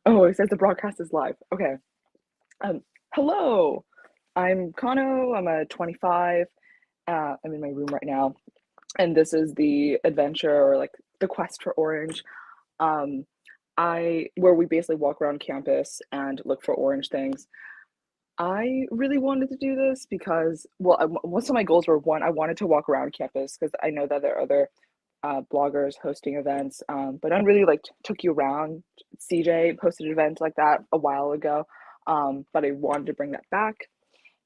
Oh, it says the broadcast is live. Okay. Um, Hello. I'm Kano. I'm a 25. I'm in my room right now, and this is the adventure or like the quest for Orange. Um, I where we basically walk around campus and look for orange things. I really wanted to do this because, well, most of my goals were one, I wanted to walk around campus because I know that there are other bloggers hosting events, but I really like took you around. CJ posted an event like that a while ago, but I wanted to bring that back,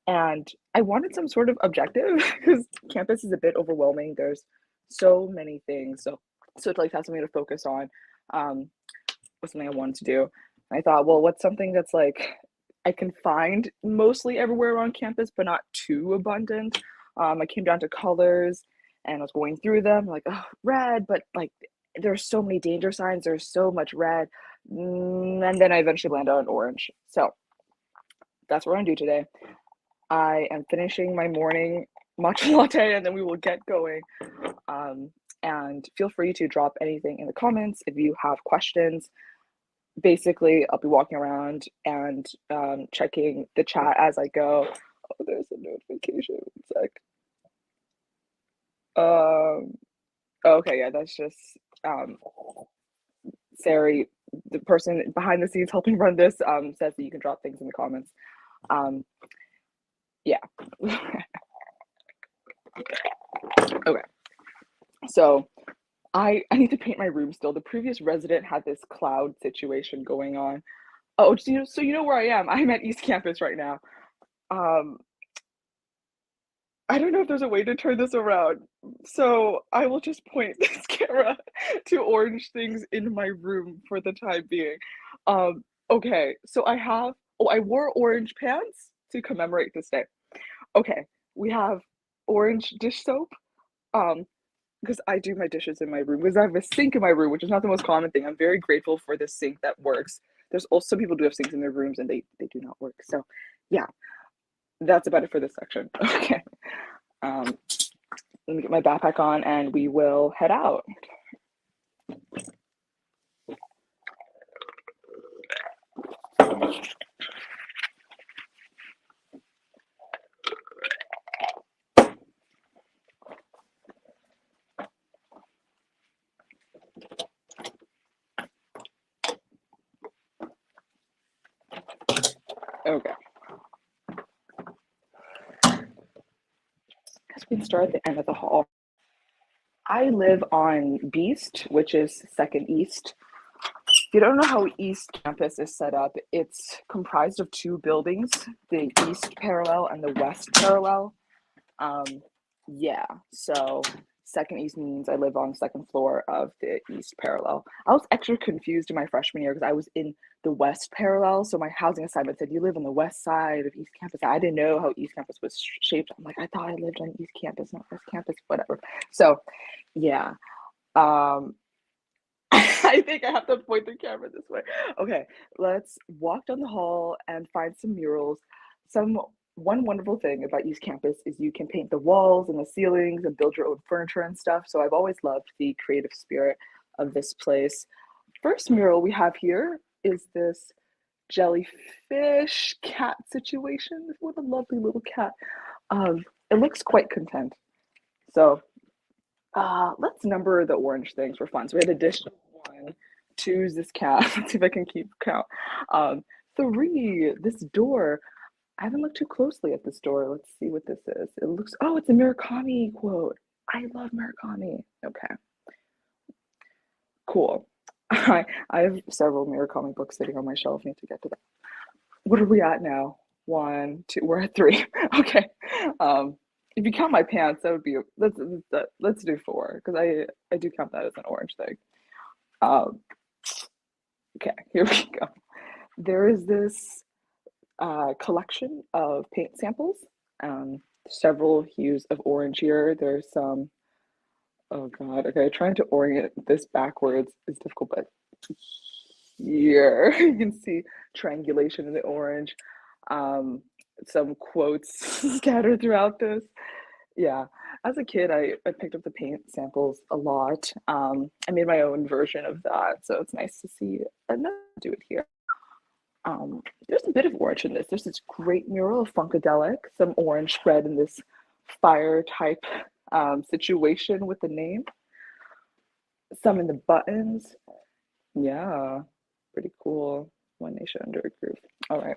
and I wanted some sort of objective because campus is a bit overwhelming. There's so many things, so to like have something to focus on was something I wanted to do. I thought, well, what's something that's like I can find mostly everywhere around campus, but not too abundant. I came down to colors and I was going through them, like, oh, red, but like there's so many danger signs, there's so much red. And then I eventually landed on orange. So that's what I'm gonna do today. I am finishing my morning matcha latte and then we will get going. Um, and feel free to drop anything in the comments if you have questions. Basically, I'll be walking around and checking the chat as I go. Oh, there's a notification. It's like, okay, yeah, that's just um, Sari, the person behind the scenes helping run this, says that you can drop things in the comments. Um, yeah. Okay. So I need to paint my room still. The previous resident had this cloud situation going on. Oh, so you know where I am. I'm at East Campus right now. Um, I don't know if there's a way to turn this around. So I will just point this camera to orange things in my room for the time being. Okay, so I wore orange pants to commemorate this day. Okay, we have orange dish soap. Um, because I do my dishes in my room because I have a sink in my room, which is not the most common thing. I'm very grateful for this sink that works. There's also some people do have sinks in their rooms and they do not work. So yeah, that's about it for this section. Okay. Um, Let me get my backpack on and we will head out. Okay. Guess we can start at the end of the hall. I live on Beast, which is second east. If you don't know how East Campus is set up, it's comprised of two buildings, the East Parallel and the West Parallel. Um, yeah, so second east means I live on the second floor of the east parallel. I was extra confused in my freshman year because I was in the west parallel. So my housing assignment said you live on the west side of East Campus. I didn't know how East Campus was shaped. I'm like, I thought I lived on East Campus, not West Campus, whatever. So yeah. Um I think I have to point the camera this way. Okay, let's walk down the hall and find some murals. Some One wonderful thing about East Campus is you can paint the walls and the ceilings and build your own furniture and stuff. So I've always loved the creative spirit of this place. First mural we have here is this jellyfish cat situation. What a lovely little cat. It looks quite content. So let's number the orange things for fun. So we had additional one, two is this cat. Let's see if I can keep count. Um, Three, this door. I haven't looked too closely at this door. Let's see what this is. It looks, oh, it's a Murakami quote. I love Murakami. Okay, cool. I have several Murakami books sitting on my shelf. Need to get to that. What are we at now? One, two, we're at three. Okay. Um, if you count my pants, that would be let's do four because I do count that as an orange thing. Um, okay, here we go. There is this collection of paint samples, several hues of orange here. There's some, oh God, okay, trying to orient this backwards is difficult, but here you can see triangulation in the orange. Um, some quotes scattered throughout this. Yeah, as a kid, I picked up the paint samples a lot. I made my own version of that, so it's nice to see another do it here. There's a bit of orange in this. There's this great mural of Funkadelic, some orange spread in this fire type situation with the name. Some in the buttons. Yeah, pretty cool. One nation under a groove. All right.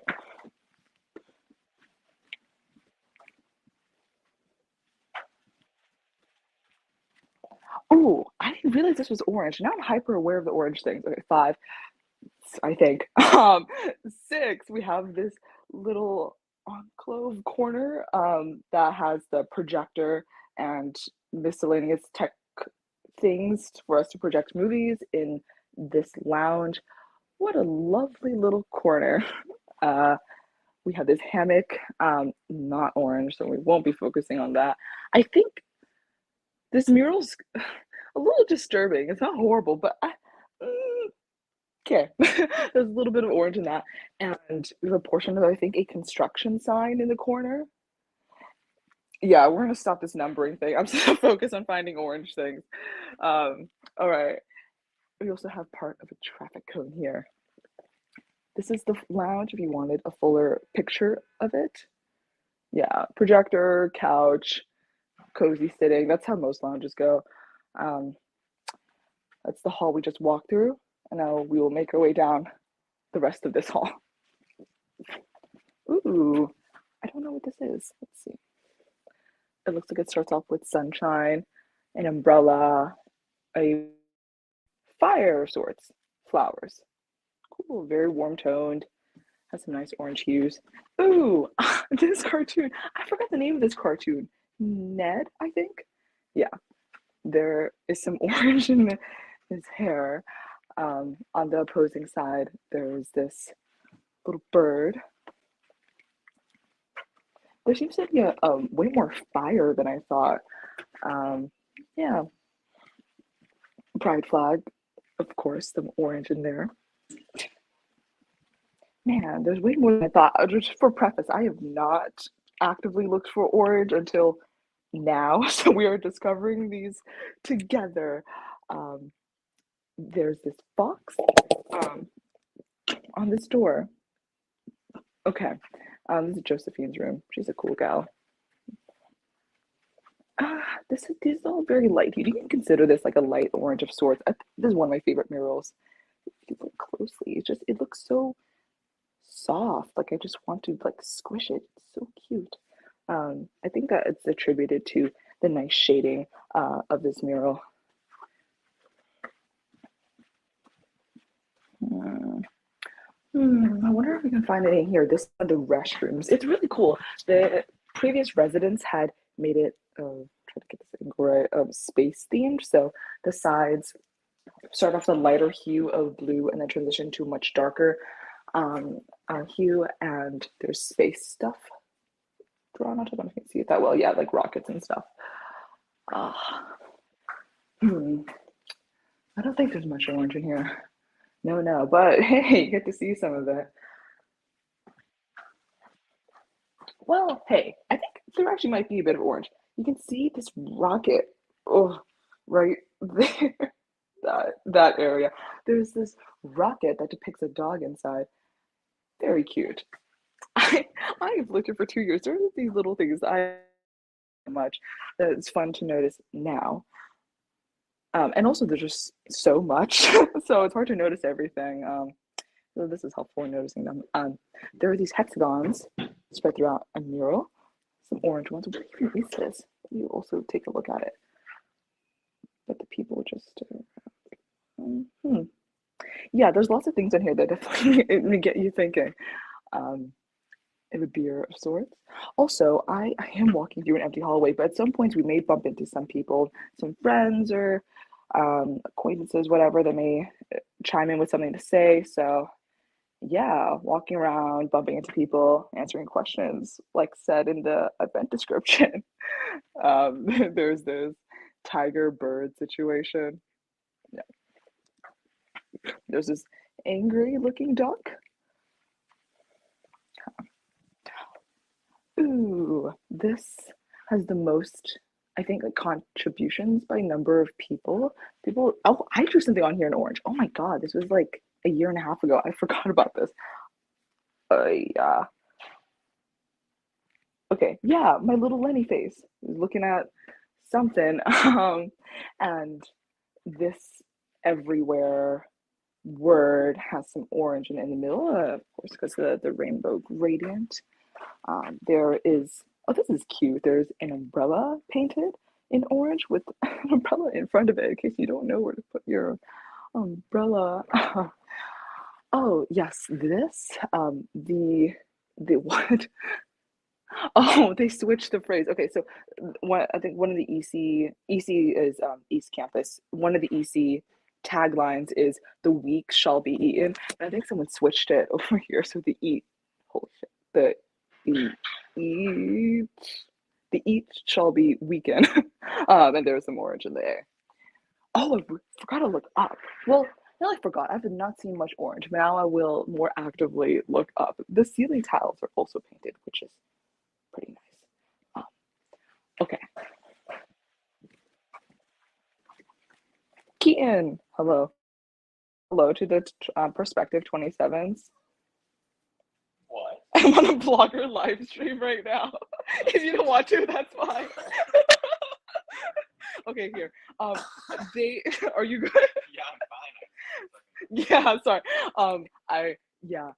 Oh, I didn't realize this was orange. Now I'm hyper aware of the orange things. Okay, five, I think. Six, we have this little enclave corner that has the projector and miscellaneous tech things for us to project movies in this lounge. What a lovely little corner. Uh, we have this hammock, not orange, so we won't be focusing on that. I think this mural's a little disturbing. It's not horrible, but okay. There's a little bit of orange in that. And we have a portion of, I think, a construction sign in the corner. Yeah, we're gonna stop this numbering thing. I'm so focused on finding orange things. All right. We also have part of a traffic cone here. This is the lounge if you wanted a fuller picture of it. Yeah, projector, couch, cozy sitting. That's how most lounges go. Um, that's the hall we just walked through, and now we will make our way down the rest of this hall. Ooh, I don't know what this is. Let's see. It looks like it starts off with sunshine, an umbrella, a fire of sorts, flowers. Cool, very warm toned, has some nice orange hues. Ooh, this cartoon. I forgot the name of this cartoon. Ned, I think. Yeah, there is some orange in his hair. On the opposing side, there's this little bird. There seems to be a way more fire than I thought. Yeah, pride flag, of course, some orange in there. Man, there's way more than I thought. Just for preface, I have not actively looked for orange until now, so we are discovering these together. Um, there's this box um, on this door. Okay, this is Josephine's room. She's a cool gal. This is all very light. You can consider this like a light orange of sorts. This is one of my favorite murals. If you look closely, it looks so soft. Like I just want to like squish it. It's so cute. I think that it's attributed to the nice shading of this mural. I wonder if we can find it in here. This are the restrooms. It's really cool. The previous residents had made it, try to get this thing right, space themed. So the sides start off the lighter hue of blue and then transition to a much darker hue, and there's space stuff drawn on top. I don't know if you can see it that well. Yeah, like rockets and stuff. I don't think there's much orange in here. No, but hey, you get to see some of it. Well, hey, I think there actually might be a bit of orange. You can see this rocket, oh, right there, that area. There's this rocket that depicts a dog inside. Very cute. I I've lived here for 2 years. There are these little things I much that it's fun to notice now. And also there's just so much, so it's hard to notice everything. So this is helpful in noticing them. There are these hexagons spread throughout a mural. Some orange ones. What even is this? You also take a look at it. But the people just. Yeah, there's lots of things in here that definitely get you thinking. In a beer of sorts. Also, I am walking through an empty hallway, but at some points we may bump into some people, some friends or acquaintances, whatever. They may chime in with something to say. So yeah, walking around, bumping into people, answering questions, like said in the event description. There's this tiger bird situation. Yeah, there's this angry looking duck. Ooh, this has the most, I think, like contributions by number of people. People, oh, I drew something on here in orange. Oh my God, this was like a year and a half ago. I forgot about this. Yeah. Okay, yeah, my little Lenny face looking at something. And this everywhere word has some orange in the middle, of course, because the rainbow gradient. There is, oh, this is cute. There's an umbrella painted in orange with an umbrella in front of it in case you don't know where to put your umbrella. Oh, yes, this, the what? Oh, they switched the phrase. Okay, so one, I think one of the EC is East Campus. One of the EC taglines is "The weak shall be eaten." And I think someone switched it over here, so the eat, holy shit, the eat, the eat shall be weakened. And there's some orange in there. Oh, forgot to look up. Well, no, I forgot. I've not seen much orange. Now I will more actively look up. The ceiling tiles are also painted, which is pretty nice. Okay. Keaton, hello. Hello to the prospective 27s. What? I'm on a blogger live stream right now. If you don't want to, that's fine. Okay, here. They are you good? Yeah, I'm fine. Yeah, sorry. I yeah.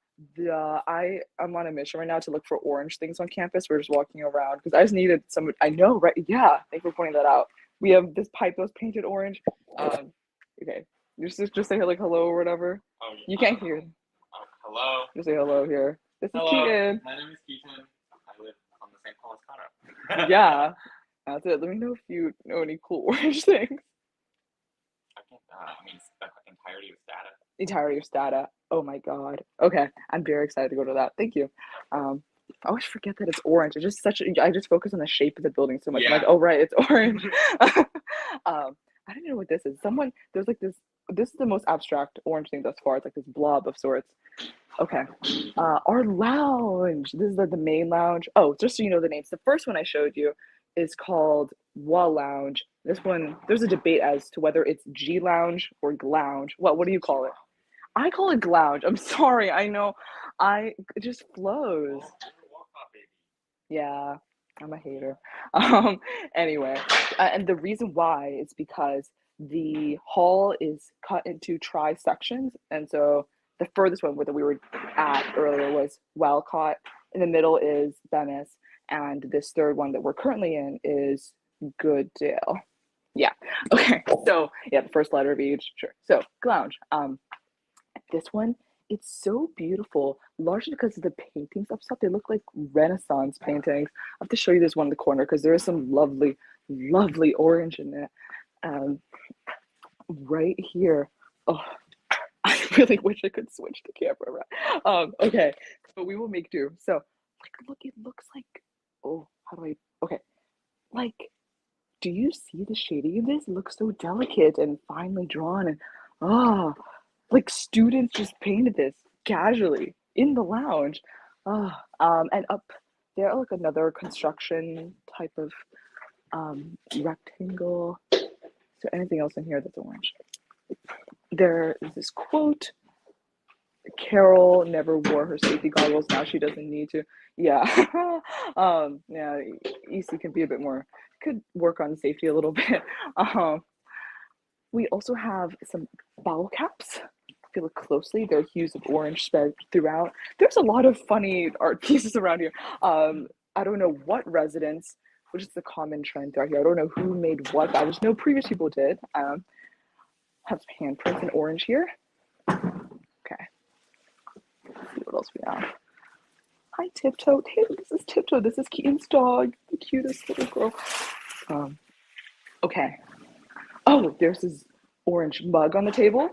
I'm on a mission right now to look for orange things on campus. We're just walking around because I just needed some. I know, right? Yeah, thanks for pointing that out. We have this pipe that's painted orange. Okay, just say like hello or whatever. Oh, You can't hear. hello. Just say hello here. This is Hello. Keaton. My name is Keaton. I live on the same hall as Connor. Yeah, that's it. Let me know if you know any cool orange things. I mean, the entirety of stata. Entirety of stata. Oh my god. Okay, I'm very excited to go to that. Thank you. I always forget that it's orange. It's just such. I just focus on the shape of the building so much. I'm like, oh right, it's orange. I don't know what this is. There's like this. This is the most abstract orange thing thus far. It's like this blob of sorts. Okay. Our lounge. This is the main lounge. Oh, just so you know the names. The first one I showed you is called Wall Lounge. This one, there's a debate as to whether it's G Lounge or Glounge. What do you call it? I call it Glounge. I'm sorry. I know. It just flows. Yeah, I'm a hater. Um, anyway, and the reason why is because the hall is cut into tri-sections, and so the furthest one that we were at earlier was Walcott. In the middle is Venice, and this third one that we're currently in is Gooddale. Yeah. Okay. So yeah, the first letter of each. Sure. So Glounge. This one, it's so beautiful, largely because of the paintings up top. They look like Renaissance paintings. I have to show you this one in the corner because there is some lovely, lovely orange in it. Um, right here. Oh, I really wish I could switch the camera around. Okay, so we will make do. So, like, look, it looks like. Oh, how do I? Okay, like, do you see the shading of this? It looks so delicate and finely drawn, and ah. Oh, like students just painted this casually in the lounge. And up there, like another construction type of rectangle. Is there anything else in here that's orange? There is this quote. Carol never wore her safety goggles. Now she doesn't need to. Yeah. Yeah, EC can be a bit more, could work on safety a little bit. We also have some bottle caps. If you look closely, there are hues of orange spread throughout. There's a lot of funny art pieces around here. I don't know what residents, which is the common trend throughout here. I don't know who made what, but I just know previous people did. Have handprints in orange here. Okay. Let's see what else we have. Hi, Tiptoe. Hey, this is Tiptoe. This is Keaton's dog, the cutest little girl. Okay. Oh, there's this orange mug on the table.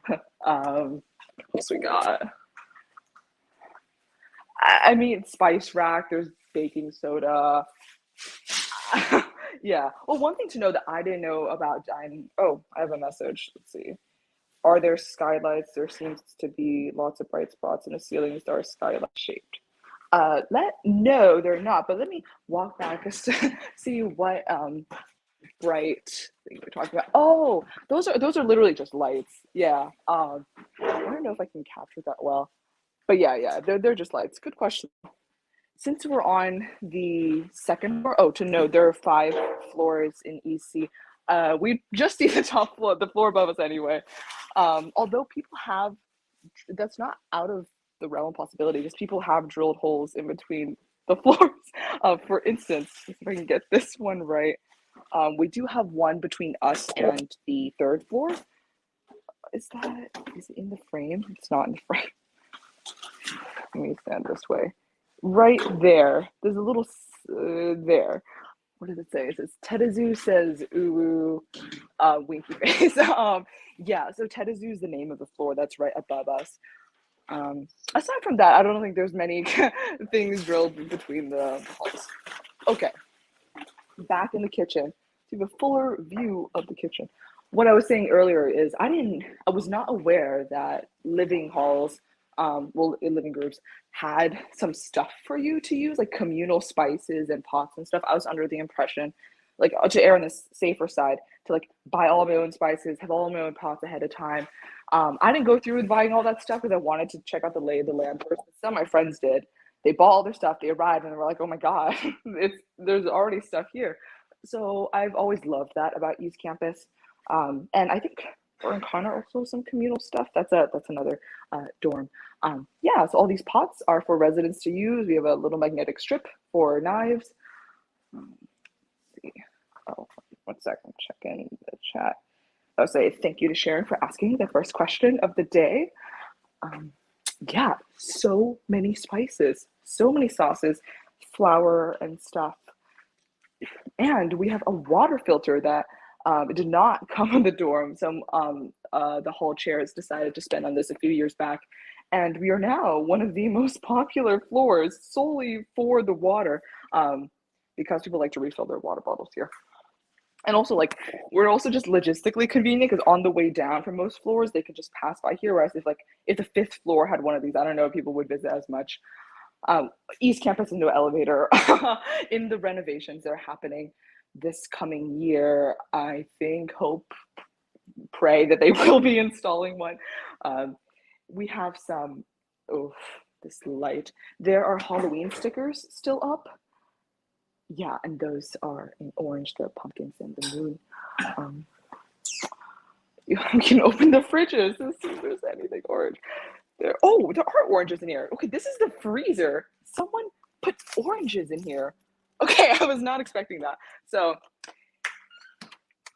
What else we got? I mean, spice rack. There's baking soda. Yeah. Well, one thing to know that I didn't know about dining. Oh, I have a message. Let's see. Are there skylights? There seems to be lots of bright spots in the ceilings that are skylight shaped. No, they're not. But let me walk back to see what bright thing we're talking about. Oh, those are literally just lights. Yeah. I don't know if I can capture that well. But yeah, they're just lights. Good question. Since we're on the second floor, oh, to note, there are 5 floors in EC. We just see the top floor, the floor above us anyway. Although people have, that's not out of the realm of possibility, because people have drilled holes in between the floors. For instance, if I can get this one right, we do have one between us and the 3rd floor. Is it in the frame? It's not in the frame. Let me stand this way. Right there, there's a little there. What does it say? It says Tetezu says ooh, winky face. Yeah, so Tetezu is the name of the floor that's right above us. Aside from that, I don't think there's many things drilled between the halls. Okay, back in the kitchen to have a fuller view of the kitchen. What I was saying earlier is I was not aware that living halls, in living groups, had some stuff for you to use, like communal spices and pots and stuff. I was under the impression, like, to err on the safer side, to like buy all my own spices, have all my own pots ahead of time. I didn't go through with buying all that stuff because I wanted to check out the lay of the land first. Some of my friends did. They bought all their stuff, they arrived, and they were like, oh my God, there's already stuff here. So I've always loved that about East Campus. And I think we're in Connor also some communal stuff. That's another dorm. Yeah, so all these pots are for residents to use. We have a little magnetic strip for knives. Let's see. Oh, 1 second, check in the chat. I'll say thank you to Sharon for asking the first question of the day. Yeah, so many spices, so many sauces, flour and stuff. And we have a water filter that did not come in the dorm. Some the hall chairs decided to spend on this a few years back. And we are now one of the most popular floors solely for the water, because people like to refill their water bottles here. And also, like, we're also just logistically convenient because on the way down from most floors, they could just pass by here. Whereas if the 5th floor had one of these, I don't know if people would visit as much. East Campus has no elevator. In the renovations that are happening this coming year, I think, pray that they will be installing one. We have some, this light. There are Halloween stickers still up. Yeah, and those are in orange, the pumpkins and the moon. You can open the fridges to see if there's anything orange. There are oranges in here. Okay, this is the freezer. Someone put oranges in here. Okay, I was not expecting that. So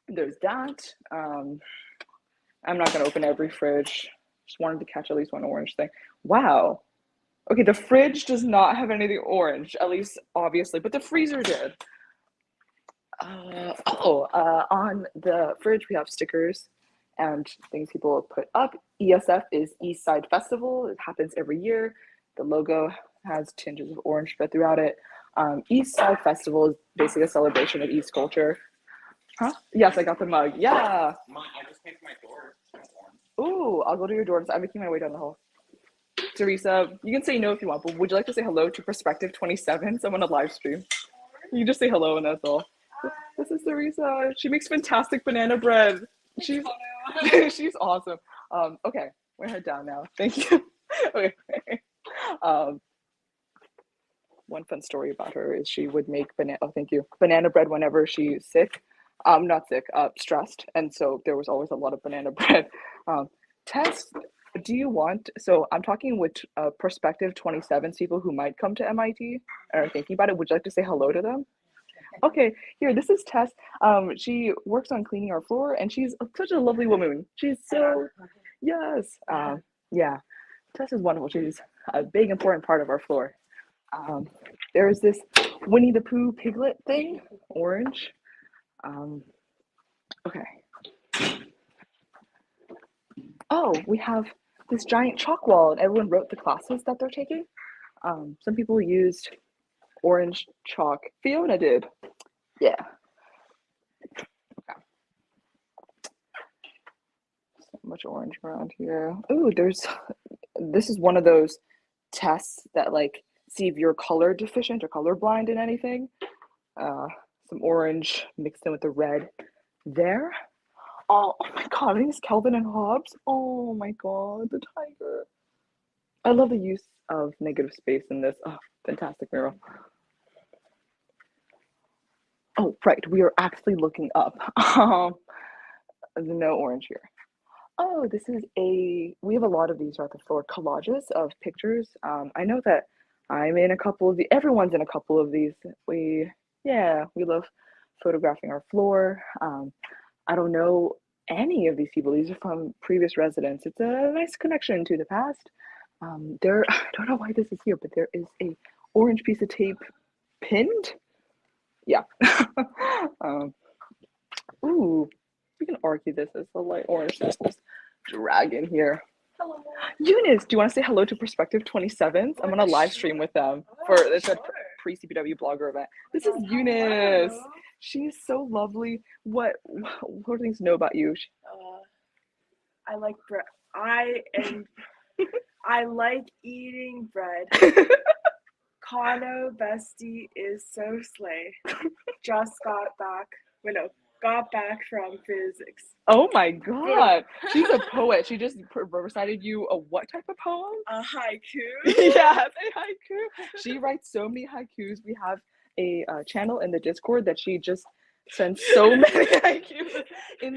there's that. I'm not gonna open every fridge. Just wanted to catch at least one orange thing. Wow. Okay, the fridge does not have anything orange, at least obviously, but the freezer did. On the fridge we have stickers and things people put up. ESF is East Side Festival. It happens every year. The logo has tinges of orange spread throughout it. East Side Festival is basically a celebration of East culture. Huh? Yes, I got the mug. Yeah. I just painted my door. Ooh, I'll go to your doors. I'm making my way down the hall. Teresa, you can say no if you want, but would you like to say hello to Perspective 27? Someone on live stream. You can just say hello and that's all. This is Teresa. She makes fantastic banana bread. She's awesome. Okay, we're head down now. Thank you. Okay. One fun story about her is she would make banana bread whenever she's sick. Not sick, stressed. And so there was always a lot of banana bread. Tess, do you want, so I'm talking with Perspective 27 people who might come to MIT and are thinking about it. Would you like to say hello to them? Okay, here, this is Tess. She works on cleaning our floor and she's such a lovely woman. She's so, yes. Yeah, Tess is wonderful. She's a big, important part of our floor. There is this Winnie the Pooh piglet thing, orange. Okay. Oh, we have this giant chalk wall and everyone wrote the classes that they're taking. Some people used orange chalk. Fiona did. Yeah. Okay. So much orange around here. Ooh, this is one of those tests that like see if you're color deficient or colorblind in anything. Some orange mixed in with the red there. Oh my God, I think it's Calvin and Hobbes. Oh my God, the tiger. I love the use of negative space in this. Oh, fantastic mural. Oh, right, we are actually looking up. No orange here. Oh, this is we have a lot of these throughout the floor, collages of pictures. I know that I'm in a couple of everyone's in a couple of these. Yeah, we love photographing our floor. I don't know any of these people. These are from previous residents. It's a nice connection to the past. I don't know why this is here, but there is a orange piece of tape pinned. Yeah. Ooh, we can argue this as a light orange. There's this dragon here. Hello. Eunice, do you want to say hello to Perspective 27th? I'm on a live stream with them for it's a pre-CPW blogger event. This is Eunice. She's so lovely. What do things know about you? I like bread. I like eating bread. Kano bestie is so slay. Just got back from physics. Oh my god, she's a poet. She just recited you a what type of poem? A haiku. Yes, a haiku. She writes so many haikus. We have a channel in the Discord that she just sends so many haikus. In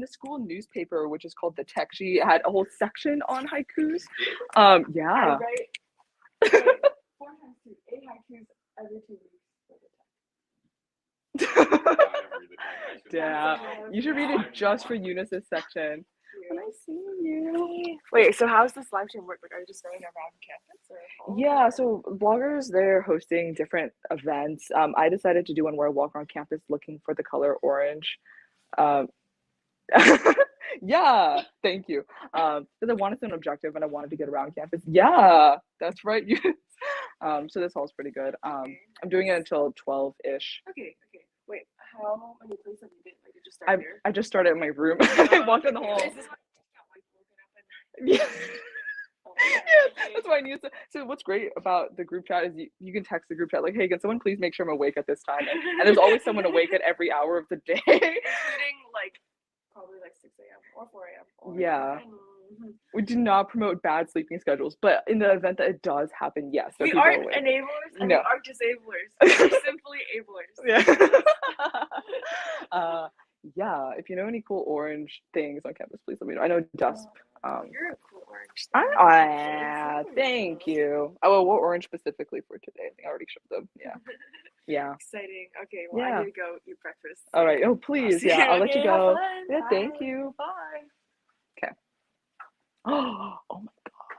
the school newspaper, which is called the Tech, she had a whole section on haikus. Yeah. I write 4 times 2, 8 haikus every 2 weeks. Yeah, you should read it just for Eunice's section. When I see you. Wait, so how's this live stream work? Like, are you just going around campus? Or yeah, so bloggers, they're hosting different events. I decided to do one where I walk around campus looking for the color orange. Yeah, thank you. Because I wanted an objective and I wanted to get around campus. Yeah, that's right. So this hall's pretty good. I'm doing it until 12-ish. Okay. Wait, how many places have you been? Like, you just started here? I just started in my room. I walked in the hall. Yeah. Yeah, that's why I need to. So what's great about the group chat is you can text the group chat like, hey, can someone please make sure I'm awake at this time? And there's always someone awake at every hour of the day. Including like probably like 6 a.m. or 4 a.m. Yeah. We do not promote bad sleeping schedules, but in the event that it does happen, yes. We aren't enablers and No. we aren't disablers. We're simply ablers. Yeah. Yeah, if you know any cool orange things on campus, please let me know. I know Dusp. You're a cool orange. Thank you. Oh, well, what orange specifically for today? I think I already showed them. Yeah. Yeah. Exciting. Okay, well, I need to go eat breakfast. All right. Oh, please. Yeah, I'll let you go. Yeah, thank you. Bye. Okay. Oh my god.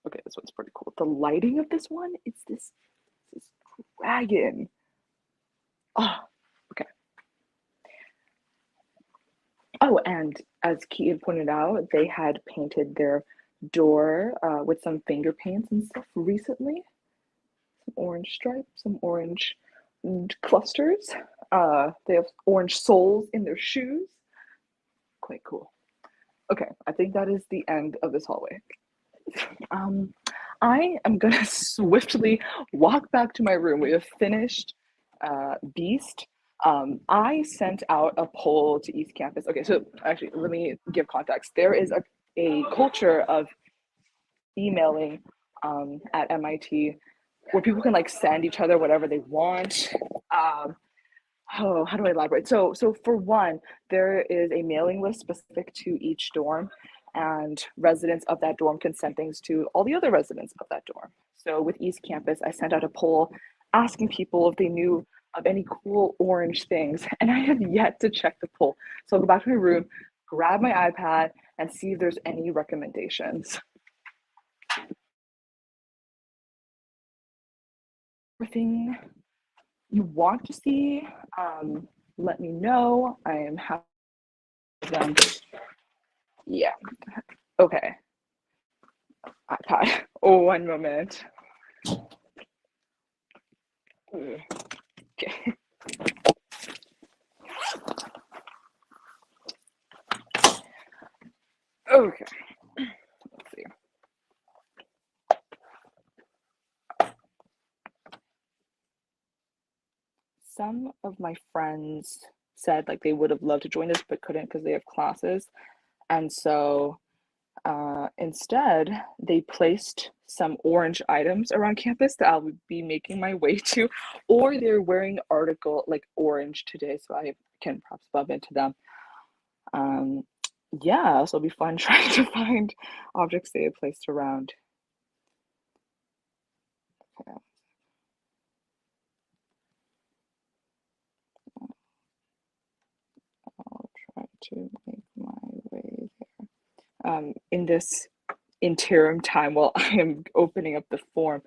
Okay, this one's pretty cool. The lighting of this one, it's this dragon. Oh, okay. Oh, and as Keaton pointed out, they had painted their door with some finger paints and stuff recently. Some orange stripes, some orange clusters. They have orange soles in their shoes. Quite cool. Okay, I think that is the end of this hallway. I am gonna swiftly walk back to my room. We have finished Beast. I sent out a poll to East Campus. Okay, so actually, let me give context. There is a culture of emailing at MIT where people can like send each other whatever they want. How do I elaborate? So for one, there is a mailing list specific to each dorm, and residents of that dorm can send things to all the other residents of that dorm. So with East Campus, I sent out a poll asking people if they knew of any cool orange things, and I have yet to check the poll. So I'll go back to my room, grab my iPad, and see if there's any recommendations. Everything you want to see, let me know. I am happy with them. Yeah. Okay. iPad. Oh, one moment. Okay. Okay. Let's see. Some of my friends said like they would have loved to join us but couldn't because they have classes, and so instead they placed some orange items around campus that I'll be making my way to, or they're wearing article like orange today, so I can perhaps bump into them. Um, yeah, so it'll be fun trying to find objects they have placed around. Okay. I'll try to make my way there. In this interim time while I am opening up the form,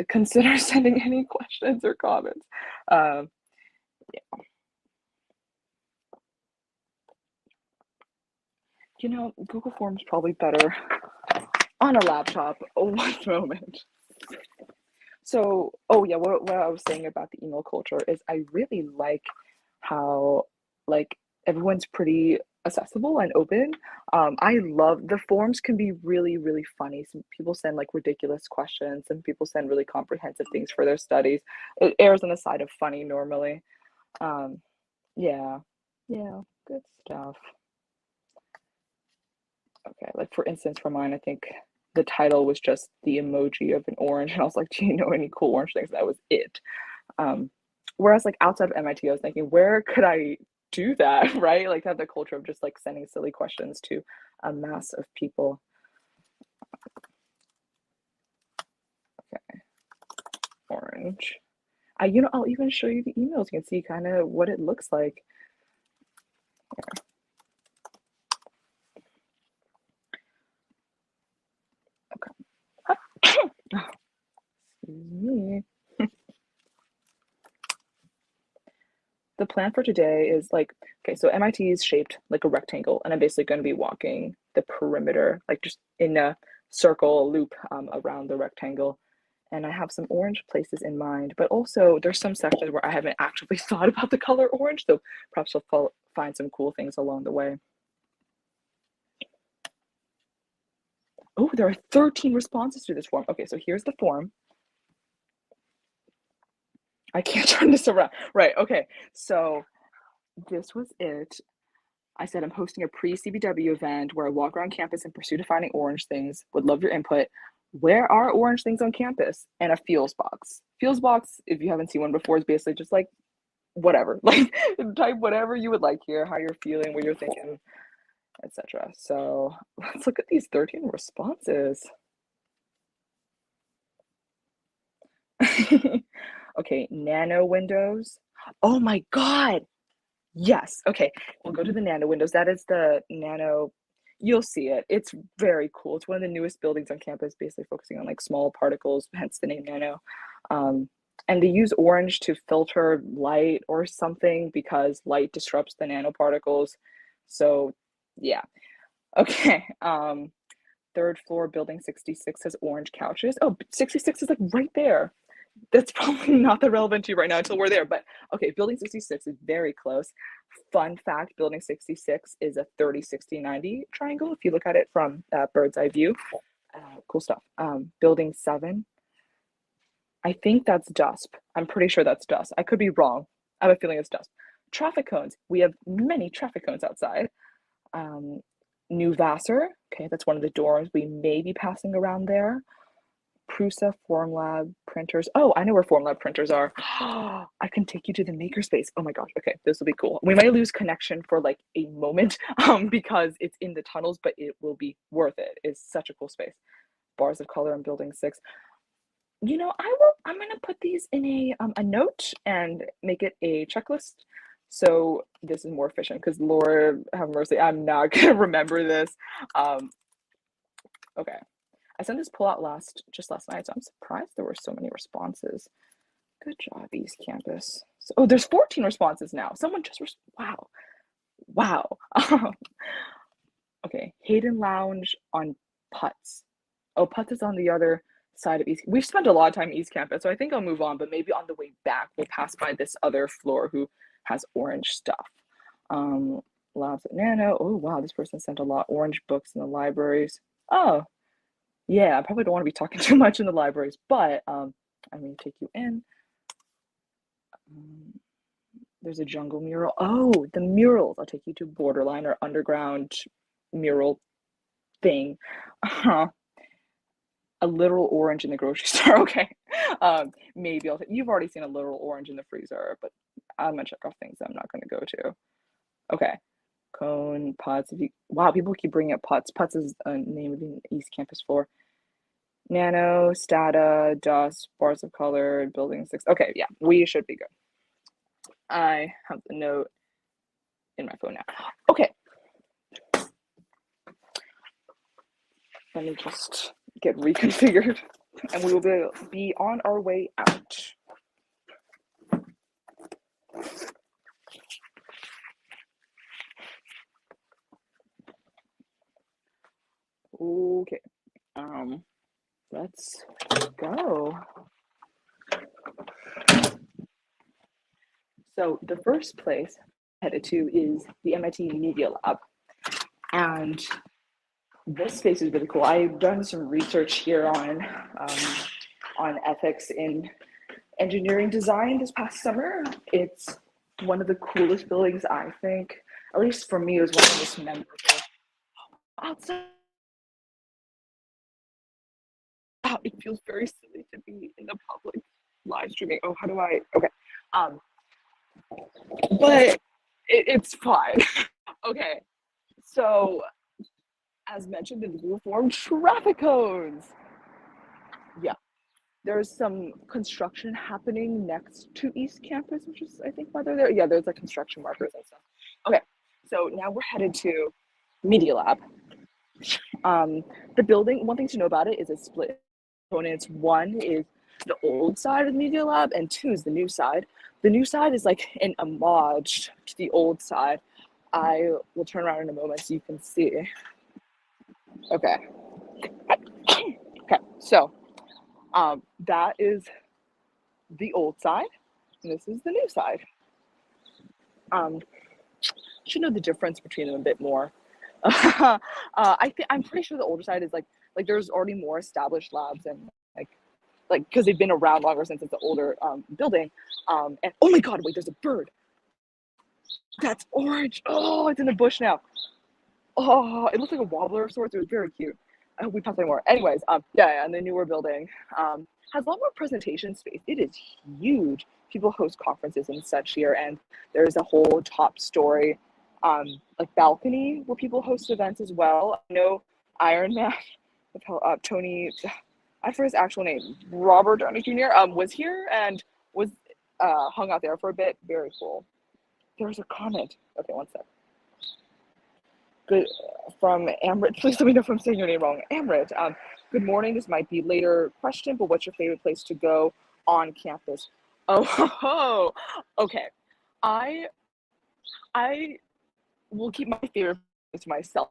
consider sending any questions or comments. Yeah. You know, Google Forms probably better on a laptop. One moment. So, oh yeah, what I was saying about the email culture is I really like how like everyone's pretty accessible and open. I love the forms can be really, really funny. Some people send like ridiculous questions, and people send really comprehensive things for their studies. It errs on the side of funny normally. Um, yeah, yeah, good stuff. Okay, like for instance, for mine, I think the title was just the emoji of an orange, and I was like, "Do you know any cool orange things?" That was it. Um, Whereas like outside of MIT, I was thinking, where could I do that, right? Like have the culture of just like sending silly questions to a mass of people. Okay, orange. I'll even show you the emails. You can see kind of what it looks like. Okay. Excuse me. The plan for today is like, okay, so MIT is shaped like a rectangle, and I'm basically going to be walking the perimeter, like just in a circle loop around the rectangle. And I have some orange places in mind, but also there's some sections where I haven't actually thought about the color orange, so perhaps I'll find some cool things along the way. Oh, there are 13 responses to this form. Okay, so here's the form. I can't turn this around. Right, okay, so this was it. I said I'm hosting a pre-CBW event where I walk around campus in pursuit of finding orange things. Would love your input. Where are orange things on campus? And a feels box. Feels box, if you haven't seen one before, is basically just like whatever. Like type whatever you would like here, how you're feeling, what you're thinking, etc. So let's look at these 13 responses. Okay, nano windows. Oh my God. Yes. Okay. We'll go to the nano windows. That is the nano. You'll see it. It's very cool. It's one of the newest buildings on campus, basically focusing on like small particles, hence the name nano. And they use orange to filter light or something because light disrupts the nanoparticles. So, yeah. Okay. Third floor, building 66 has orange couches. Oh, 66 is like right there. That's probably not that relevant to you right now until we're there, but okay, building 66 is very close. Fun fact, building 66 is a 30, 60, 90 triangle if you look at it from bird's eye view. Cool stuff. Building 7, I think that's DUSP. I'm pretty sure that's DUSP. I could be wrong. I have a feeling it's DUSP. Traffic cones. We have many traffic cones outside. New Vassar. Okay, that's one of the doors we may be passing around there. Prusa Formlab printers. Oh, I know where Formlab printers are. I can take you to the makerspace. Oh my gosh. Okay, this will be cool. We might lose connection for like a moment because it's in the tunnels, but it will be worth it. It's such a cool space. Bars of color in building 6. I'm gonna put these in a note and make it a checklist. So this is more efficient because Lord have mercy, I'm not gonna remember this. Okay. I sent this pull out just last night, so I'm surprised there were so many responses. Good job, East Campus. So, there's 14 responses now. Someone just wow. Okay, Hayden Lounge on Putz. Oh, Putz is on the other side of East. We've spent a lot of time East Campus, so I think I'll move on. But maybe on the way back, we'll pass by this other floor who has orange stuff. Labs at Nano. Oh wow, this person sent a lot. Orange books in the libraries. Oh. Yeah, I probably don't want to be talking too much in the libraries, but I'm going to take you in. There's a jungle mural. Oh, the murals. I'll take you to Borderline or underground mural thing. A literal orange in the grocery store. Okay. Maybe you've already seen a literal orange in the freezer, but I'm gonna check off things I'm not gonna go to. Okay. Cone, Putz. Wow, people keep bringing up Putz. Putz is a name of the East Campus floor. Nano, stata, dust, bars of color, building 6. Okay, yeah, we should be good. I have the note in my phone now. Okay. Let me just get reconfigured and we will be on our way out. Okay. Let's go. So the first place I'm headed to is the MIT Media Lab. And this space is really cool. I've done some research here on ethics in engineering design this past summer. It's one of the coolest buildings, I think. At least for me, it was one of the most memorable. Outside, it feels very silly to be in the public live streaming. Oh, how do I? Okay. But it's fine. Okay. So, as mentioned in the Google form, traffic cones. Yeah. There's some construction happening next to East Campus, which is, I think, why they're there. Yeah, there's like construction markers and stuff. Okay, so now we're headed to Media Lab. The building, one thing to know about it is it's split components. One is the old side of the Media Lab, and two is the new side. The new side is like an homage to the old side. I will turn around in a moment so you can see. Okay. Okay, so that is the old side, and this is the new side. Should know the difference between them a bit more. I'm pretty sure the older side is like there's already more established labs and like because they've been around longer since it's an older building. And oh my god, wait, there's a bird. That's orange. Oh, it's in the bush now. Oh, it looks like a wobbler of sorts. It was very cute. I hope we pass any more. Anyways, yeah, and the newer building has a lot more presentation space. It is huge. People host conferences and such here, and there's a whole top story, like balcony where people host events as well. I know Iron Man, Tony, I forget his actual name, Robert Downey Jr. Was here and was hung out there for a bit. Very cool. There's a comment. Okay, one sec. Good from Amrit. Please let me know if I'm saying your name wrong. Amrit. Good morning. This might be later question, but what's your favorite place to go on campus? Oh, okay. I will keep my favorite place to myself,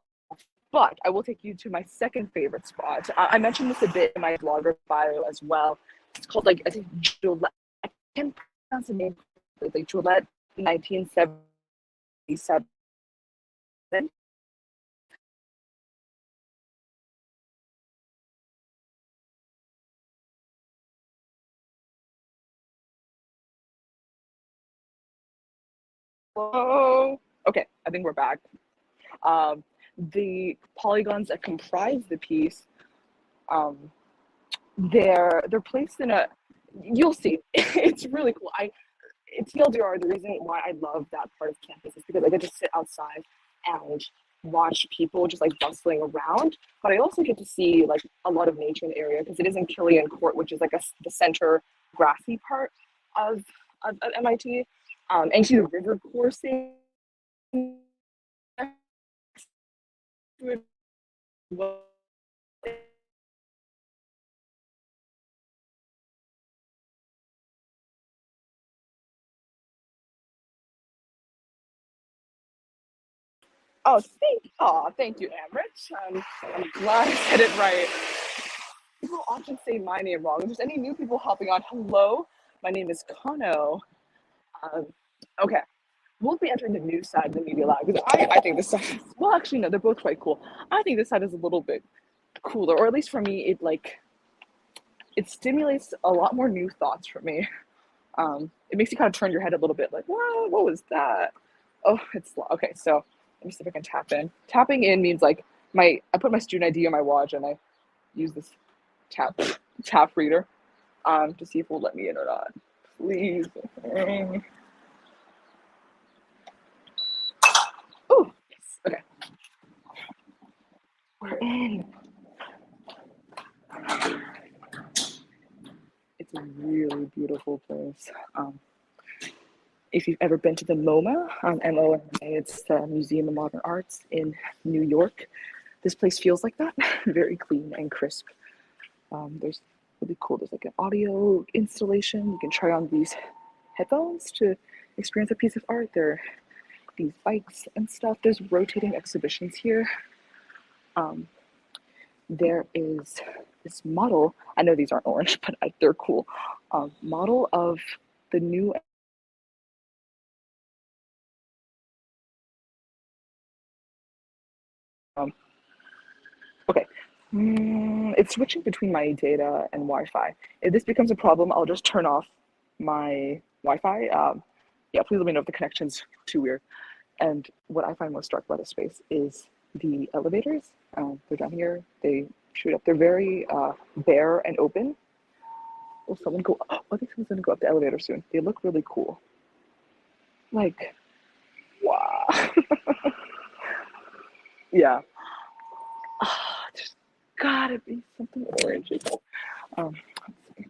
but I will take you to my second favorite spot. I mentioned this a bit in my blogger bio as well. It's called I think Gillette. I can't pronounce the name. Like Gillette 1977. Hello. Okay, I think we're back. The polygons that comprise the piece, they're placed in a. You'll see. It's really cool. It's TLDR. The reason why I love that part of campus is because I get to sit outside and watch people just like bustling around. But I also get to see like a lot of nature in the area because it is in Killian Court, which is like the center grassy part of MIT. And you see the river coursing. Thank you, Amrit. I'm glad I said it right. People often say my name wrong. If there's any new people hopping on, hello. My name is Kano. Okay. We'll be entering the new side of the Media Lab because I think this side is, well, actually, no, they're both quite cool. I think this side is a little bit cooler, or at least for me, it stimulates a lot more new thoughts for me. It makes you kind of turn your head a little bit like, wow, what was that? Oh, it's okay. So let me see if I can tap in. Tapping in means like I put my student ID on my watch and I use this tap reader to see if it will let me in or not. Please. Oh, yes. Okay. We're in. It's a really beautiful place. If you've ever been to the MoMA, MoMA, it's the Museum of Modern Arts in New York. This place feels like that, very clean and crisp. There's really cool, there's like an audio installation. You can try on these headphones to experience a piece of art. There are these bikes and stuff. There's rotating exhibitions here. There is this model, I know these aren't orange, but they're cool, model of the new okay. It's switching between my data and Wi-Fi. If this becomes a problem, I'll just turn off my Wi-Fi. Yeah, please let me know if the connection's too weird. And what I find most struck by this space is the elevators. They're down here. They shoot up. They're very bare and open. Will someone go? Oh, I think someone's gonna go up the elevator soon. They look really cool. Like, wow. Yeah. There's gotta be something orange. Let's see.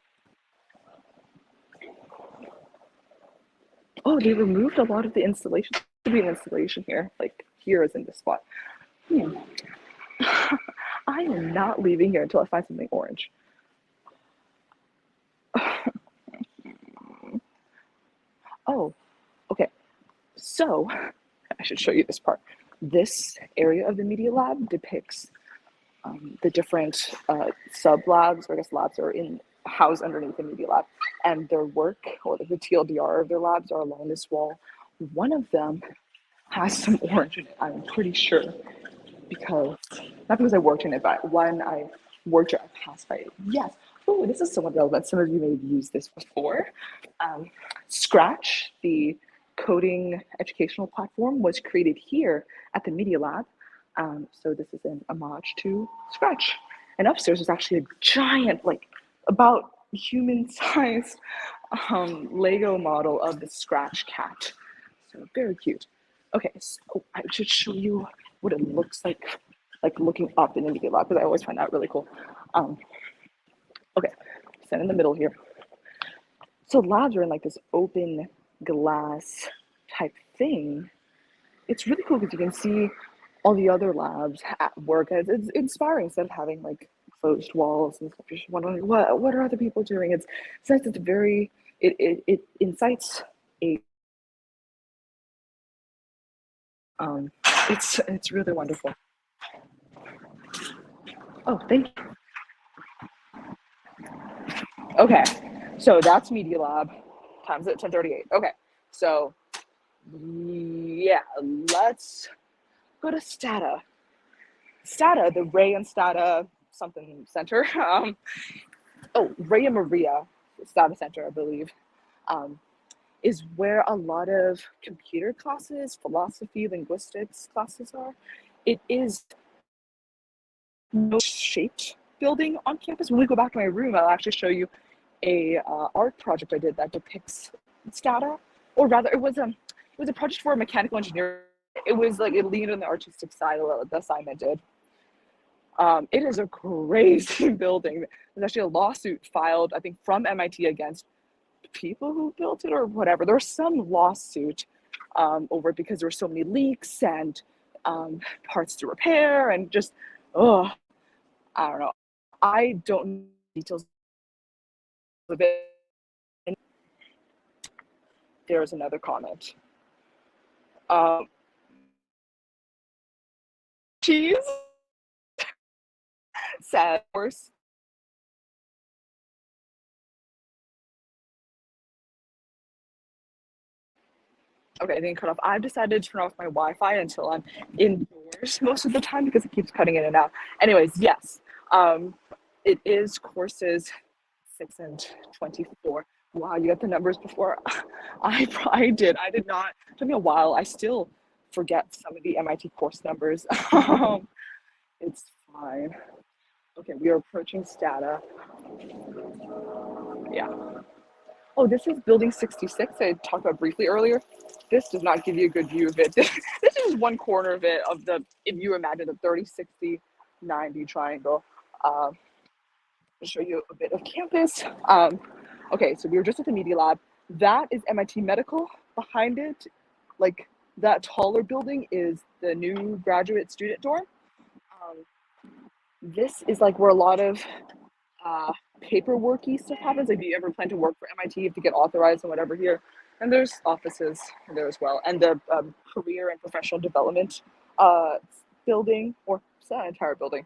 Oh, they removed a lot of the installation. There should be an installation here, like here is in this spot. I am not leaving here until I find something orange. Oh, okay. So I should show you this part. This area of the Media Lab depicts the different sub-labs, or I guess labs are housed underneath the Media Lab, and their work, or the TLDR of their labs, are along this wall. One of them has some orange in it, I'm pretty sure, because, not because I worked in it, but when I worked here, I passed by it. Yes. Oh, this is somewhat relevant. Some of you may have used this before. Scratch, the coding educational platform, was created here at the Media Lab. So this is an homage to Scratch. And upstairs is actually a giant, like about human-sized Lego model of the Scratch cat. So very cute. Okay, so I should show you what it looks like looking up in the Media Lab, because I always find that really cool. Okay, stand in the middle here. So labs are in like this open glass type thing. It's really cool because you can see all the other labs at work. It's inspiring instead of having like closed walls and stuff. You're just wondering what are other people doing. It's nice. It's very it incites a it's really wonderful. Oh, thank you. Okay, so that's Media Lab times at 10:38. Okay, so yeah, let's go to Stata. Stata, the Ray and Stata something center. Ray and Maria Stata Center, I believe, is where a lot of computer classes, philosophy, linguistics classes are. It is no shaped building on campus. When we go back to my room, I'll actually show you a art project I did that depicts Stata, or rather, it was a project for a mechanical engineer. It was like it leaned on the artistic side a little. The assignment did. It is a crazy building. There's actually a lawsuit filed, I think, from MIT against people who built it or whatever. There was some lawsuit over it because there were so many leaks and parts to repair and just, I don't know. I don't know details of it. There's another comment. Cheese? Sad, of course. Okay, I didn't cut off. I've decided to turn off my Wi-Fi until I'm indoors most of the time because it keeps cutting in and out. Anyways, yes, it is courses 6 and 24. Wow, you got the numbers before I did. I did not. It took me a while. I still forget some of the MIT course numbers. It's fine. Okay, we are approaching stata. Yeah. Oh, this is building 66 I talked about briefly earlier. This does not give you a good view of it. This is just one corner of it, of the, if you imagine the 30, 60, 90 triangle. To show you a bit of campus. Okay, so we were just at the media lab. That is MIT Medical. Behind it, like that taller building, is the new graduate student dorm. Um, this is like where a lot of paperworky stuff happens. Like, if you ever plan to work for MIT, you have to get authorized and whatever here. And there's offices there as well. And the career and professional development building, or it's not an entire building,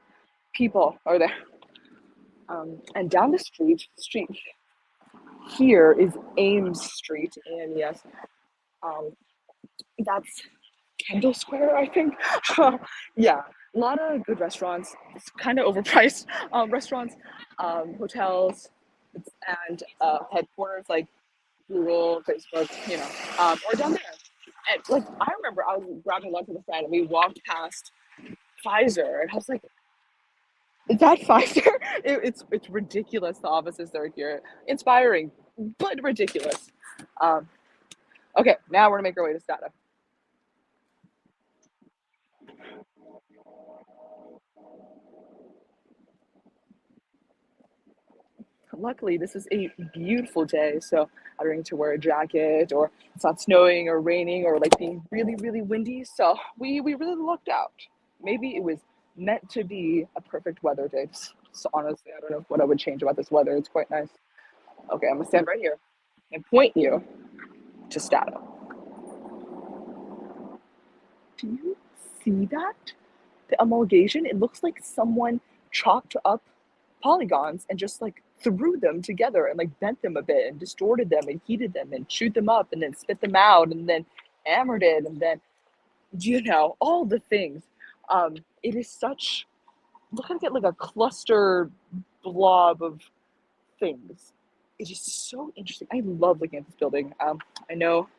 people are there. And down the street here is Ames Street, AMES. That's Kendall Square, I think. Yeah, a lot of good restaurants. It's kind of overpriced restaurants, hotels, and headquarters like Google, Facebook, or down there. And like, I remember I was grabbing lunch with a friend and we walked past Pfizer, and I was like, is that Pfizer? It's ridiculous, the offices that are here. Inspiring, but ridiculous. Okay, now we're gonna make our way to Stata. Luckily, this is a beautiful day, so I don't need to wear a jacket, or it's not snowing or raining or like being really, really windy. So we really lucked out. Maybe it was meant to be a perfect weather day. So honestly, I don't know what I would change about this weather. It's quite nice. Okay, I'm gonna stand right here and point you to Stata. Do you see that? The emulgation, it looks like someone chopped up polygons and just like threw them together and like bent them a bit and distorted them and heated them and chewed them up and then spit them out and then hammered it and then all the things. It is such, look at it like a cluster blob of things. It is so interesting. I love looking at this building. I know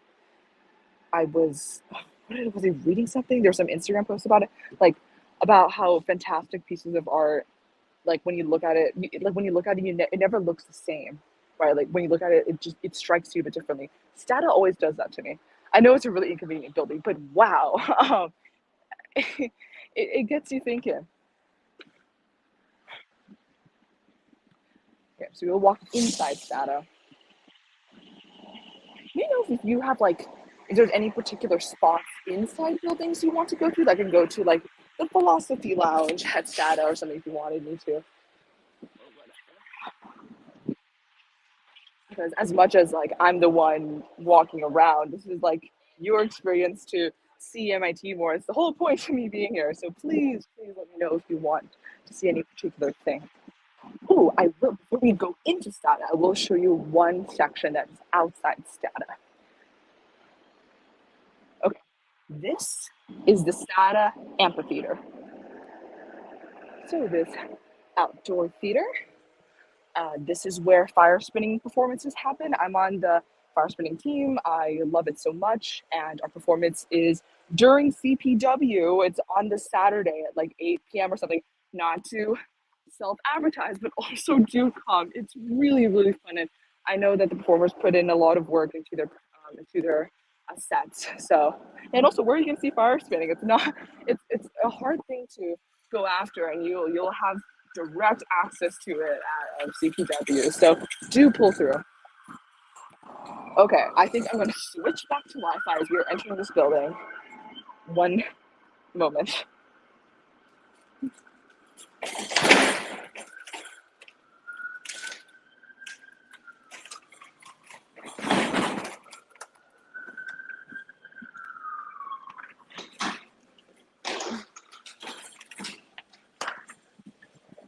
I was, was I reading something? There's some Instagram posts about it, like about how fantastic pieces of art, like when you look at it, it never looks the same, right? Like when you look at it, it strikes you a bit differently. Stata always does that to me. I know it's a really inconvenient building, but wow, it gets you thinking. Okay, so we'll walk inside Stata. You know, if you have like, if there's any particular spots inside buildings you want to go to, that can go to like the philosophy lounge at Stata or something if you wanted me to. Because as much as like I'm the one walking around, this is like your experience to see MIT more. It's the whole point of me being here. So please let me know if you want to see any particular thing. Oh, I will. Before we go into Stata, I will show you one section that is outside Stata. Okay, this is the Stata amphitheater. So this outdoor theater. This is where fire spinning performances happen. I'm on the fire spinning team. I love it so much. And our performance is during CPW. It's on the Saturday at like 8 p.m. or something. Not to self-advertise, but also do come. It's really fun. And I know that the performers put in a lot of work into their sets. So, and also where you can see fire spinning. It's a hard thing to go after, and you'll have direct access to it at CPW. So do pull through. Okay, I think I'm going to switch back to Wi-Fi as we are entering this building. One moment.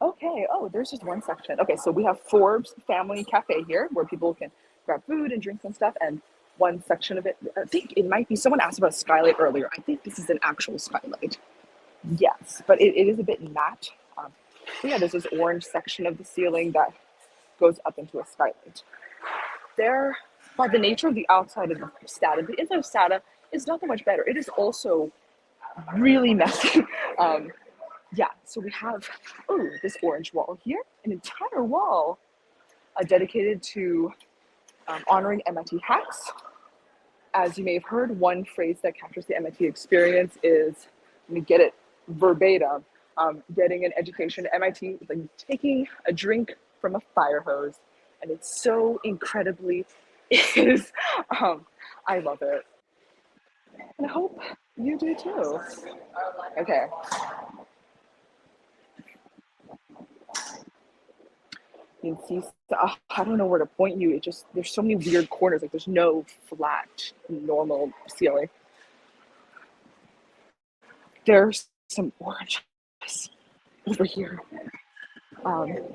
Okay, oh, there's just one section. Okay, so we have Forbes Family Cafe here where people can grab food and drinks and stuff. And one section of it, I think it might be, someone asked about a skylight earlier. I think this is an actual skylight. Yes, but it is a bit matte. So yeah, there's this orange section of the ceiling that goes up into a skylight. There, by the nature of the outside of the Stata, the inside of Stata is not that much better. It is also really messy. yeah, so we have, this orange wall here, an entire wall dedicated to honoring MIT hacks. As you may have heard, one phrase that captures the MIT experience is, let me get it verbatim, getting an education at MIT is like taking a drink from a fire hose, and it's so incredibly is. I love it, and I hope you do too. Okay. You can see, I don't know where to point you. It just, there's so many weird corners. Like there's no flat, normal ceiling. There's some oranges over here.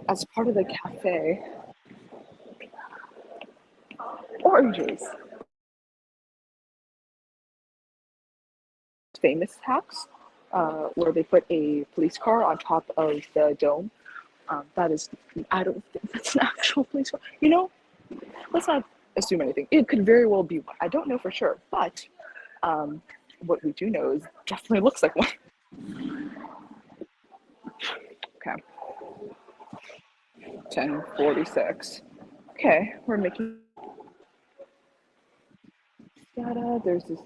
As part of the cafe, oranges. Famous hacks, where they put a police car on top of the dome. That is, I don't think that's an actual police car. You know, let's not assume anything. It could very well be one. I don't know for sure, but what we do know is definitely looks like one. Okay. 10:46. Okay, we're making data. There's this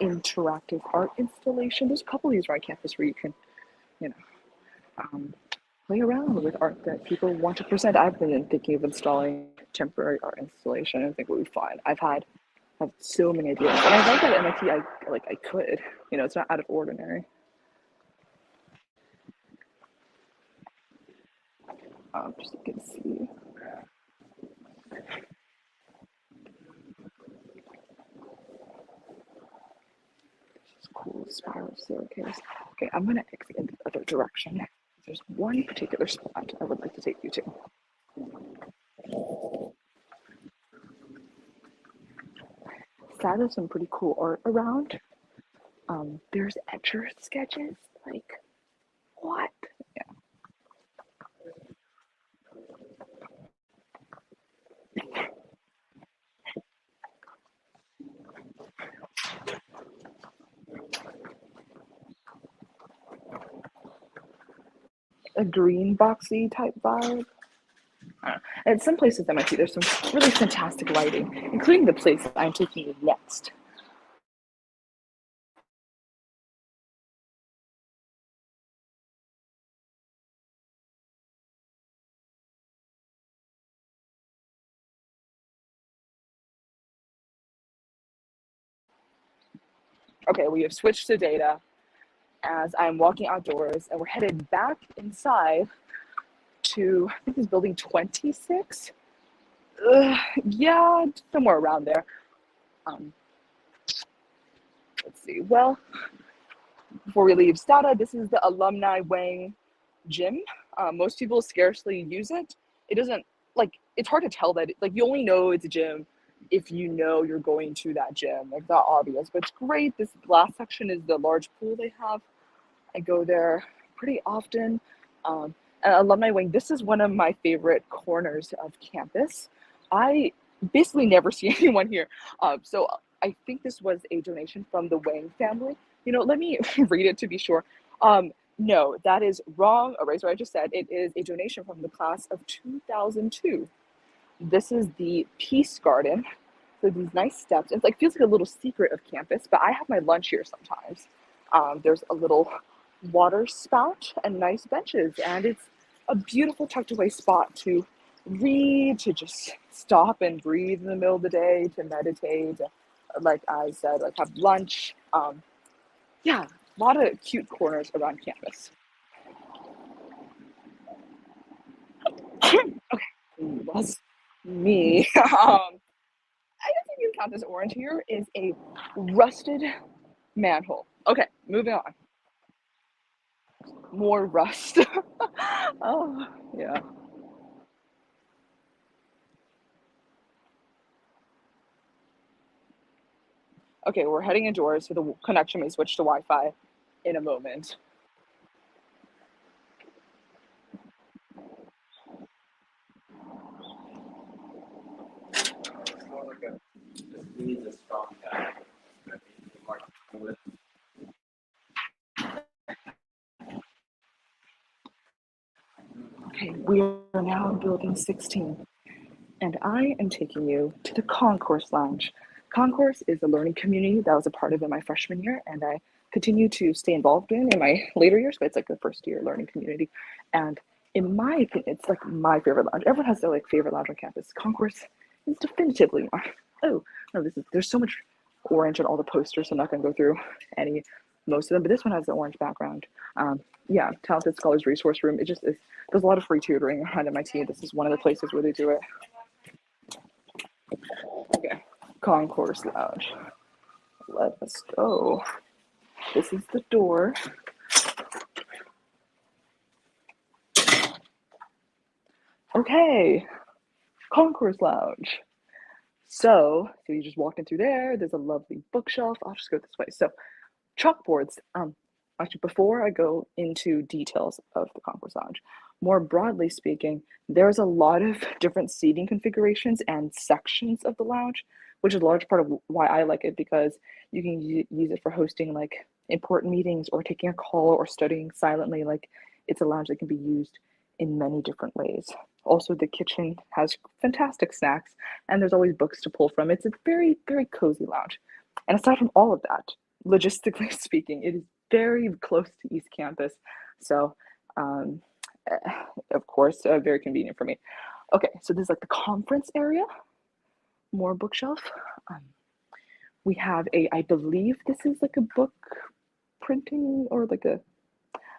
interactive art installation. There's a couple of these around campus where you can, you know, play around with art that people want to present. I've been thinking of installing temporary art installation. I think it would be fun. I have so many ideas, and I like that at MIT. I could, you know, it's not out of ordinary. Just so you can see. This cool spiral staircase. Okay, I'm gonna exit in the other direction. There's one particular spot I would like to take you to. That is some pretty cool art around. There's etcher sketches. Like, what? Yeah. A green boxy type vibe. And some places at MIT, there's some really fantastic lighting, including the place that I'm taking you next. Okay, we have switched to data as I'm walking outdoors, and we're headed back inside to, I think it's building 26. Yeah, somewhere around there. Um, let's see. Well, before we leave Stata, this is the alumni wing gym. Most people scarcely use it. It doesn't, like, it's hard to tell that, like, you only know it's a gym if you know you're going to that gym. Like, not obvious, but it's great. This last section is the large pool they have. I go there pretty often. And alumni wing, this is one of my favorite corners of campus. I basically never see anyone here. So I think this was a donation from the Wang family. You know, let me read it to be sure. No, that is wrong. Erase what I just said. It is a donation from the class of 2002. This is the Peace Garden. So these nice steps. It's like feels like a little secret of campus, but I have my lunch here sometimes. There's a little water spout and nice benches, and it's a beautiful tucked away spot to read, to just stop and breathe in the middle of the day, to meditate, like I said, like have lunch. Yeah, a lot of cute corners around campus. Okay, was me. I don't think you can count this orange here is a rusted manhole. Okay, moving on. More rust. Oh, yeah. Okay, we're heading indoors, so the connection may switch to Wi-Fi in a moment. Needs a strong guy. Okay, we are now in building 16, and I am taking you to the Concourse Lounge. Concourse is a learning community that I was a part of in my freshman year, and I continue to stay involved in my later years, but it's like the first year learning community. And in my opinion, it's like my favorite lounge. Everyone has their like favorite lounge on campus. Concourse is definitively mine. Oh, no, there's so much orange on all the posters, so I'm not gonna go through most of them, but this one has the orange background. Yeah, Talented Scholars Resource Room. It just is, there's a lot of free tutoring around MIT. This is one of the places where they do it. Okay, Concourse Lounge. Let us go. This is the door. Okay, Concourse Lounge. So you just walk in through there. There's a lovely bookshelf. I'll just go this way. So chalkboards. Actually, before I go into details of the Concourse Lounge, more broadly speaking, there's a lot of different seating configurations and sections of the lounge, which is a large part of why I like it, because you can use it for hosting like important meetings or taking a call or studying silently. Like, it's a lounge that can be used in many different ways. Also, the kitchen has fantastic snacks, and there's always books to pull from. It's a very, very cozy lounge. And aside from all of that, logistically speaking, it is very close to East Campus. So, of course, very convenient for me. Okay, so this is like the conference area, more bookshelf. We have I believe this is like a book printing or like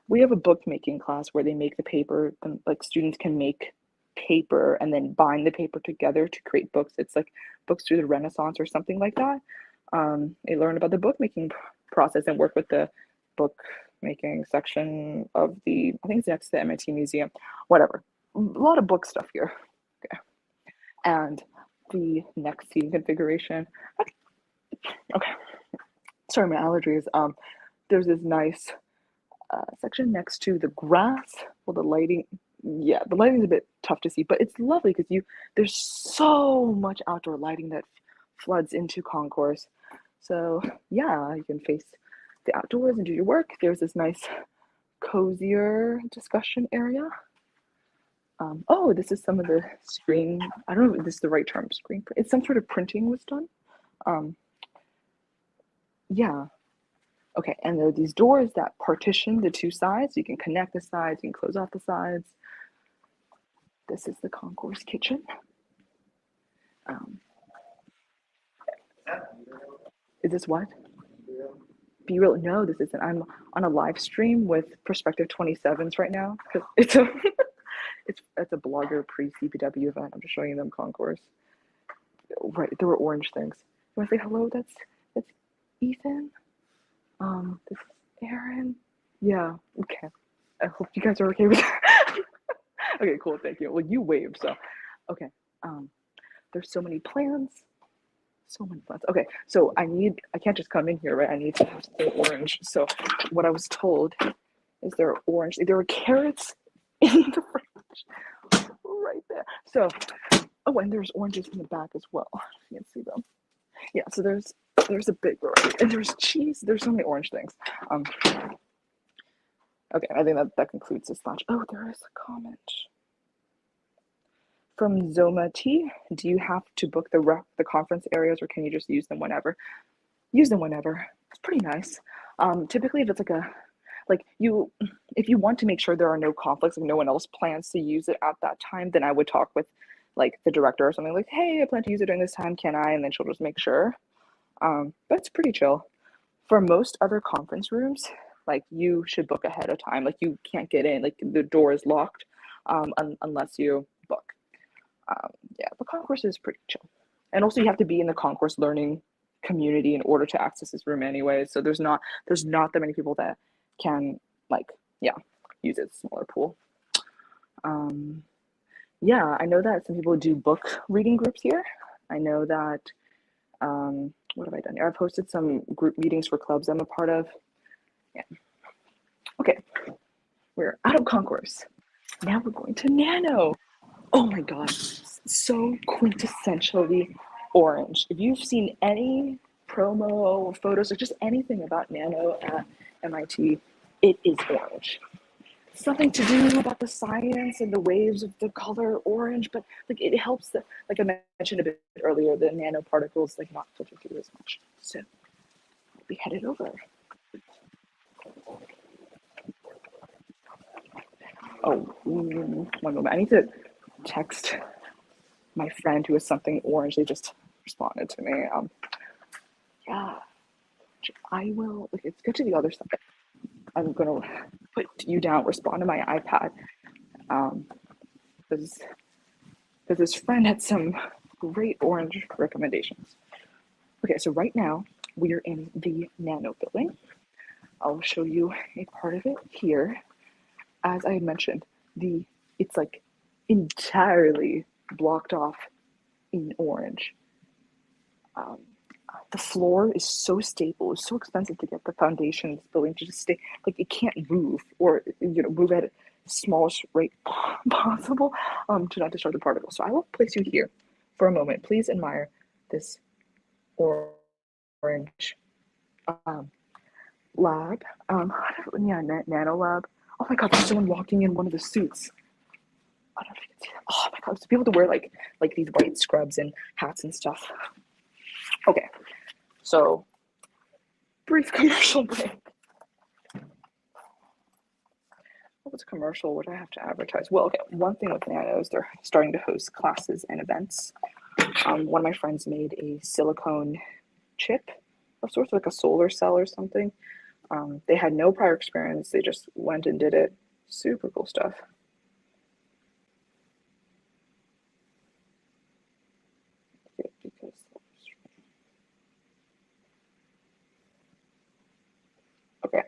we have a bookmaking class where they make the paper, and like students can make paper and then bind the paper together to create books. It's like books through the Renaissance or something like that. I learned about the bookmaking process and work with the bookmaking section of I think it's next to the MIT Museum, whatever. A lot of book stuff here. Okay. And the next seating configuration. Okay. Sorry, my allergies. There's this nice section next to the grass. Well, the lighting, yeah, the lighting is a bit tough to see, but it's lovely because there's so much outdoor lighting that floods into Concourse. So yeah, you can face the outdoors and do your work. There's this nice cozier discussion area. Oh, this is some of the screen. I don't know if this is the right term. Screen. It's some sort of printing was done. Yeah. Okay, and there are these doors that partition the two sides. You can connect the sides, you can close off the sides. This is the Concourse kitchen. Is this what? Be real? No, this isn't. I'm on a live stream with prospective 27s right now. It's a it's a blogger pre-CPW event. I'm just showing them Concourse. Right, there were orange things. You want to say hello? That's Ethan. This is Aaron. Yeah, okay. I hope you guys are okay with that. Okay, cool, thank you. Well, you waved, so okay. There's so many plans. So many plans. Okay, so I can't just come in here, right? I need to have something orange. So what I was told is there are carrots in the fridge right there. So, oh, and there's oranges in the back as well. You can see them. Yeah, so there's a big variety, and there's cheese. There's so many orange things. Okay, I think that concludes this lunch. Oh, there is a comment from Zoma T. Do you have to book the conference areas, or can you just use them whenever? Use them whenever. It's pretty nice. Typically, if it's if you want to make sure there are no conflicts, if no one else plans to use it at that time, then I would talk with like the director or something like, hey, I plan to use it during this time, can I? And then she'll just make sure. But it's pretty chill. For most other conference rooms, like you should book ahead of time. Like you can't get in, like the door is locked unless you book. Yeah, but Concourse is pretty chill. And also you have to be in the Concourse learning community in order to access this room anyway. So there's not that many people that can use it. Smaller pool. Yeah, I know that some people do book reading groups here. I know that what have I done here? I've hosted some group meetings for clubs I'm a part of. Yeah. Okay, we're out of Concourse. Now we're going to Nano. Oh my gosh, so quintessentially orange. If you've seen any promo photos or just anything about Nano at MIT, it is orange. something to do about the science and the waves of the color orange, but like it helps that, like I mentioned a bit earlier, the nanoparticles like not filter through as much. So we headed over. Oh, one moment. I need to text my friend who has something orange. They just responded to me. Yeah, I will. Okay, let's go to the other side. I'm gonna put you down. Respond to my iPad. Because this friend had some great orange recommendations. Okay, so right now we are in the nano building. I'll show you a part of it here. As I mentioned, it's like entirely blocked off in orange. The floor is so stable. It's so expensive to get the foundation of this building to just stay, like it can't move, or move at the smallest rate possible to not destroy the particles. So I will place you here for a moment. Please admire this orange lab. Nano lab. Oh my god, there's someone walking in one of the suits. I don't know if you can see that. Oh my god, to be able to wear like these white scrubs and hats and stuff. Okay, so brief commercial break. What was a commercial? What do I have to advertise? Well, okay, one thing with Nano is they're starting to host classes and events. One of my friends made a silicone chip of sorts, like a solar cell or something. They had no prior experience. They just went and did it. Super cool stuff. Okay.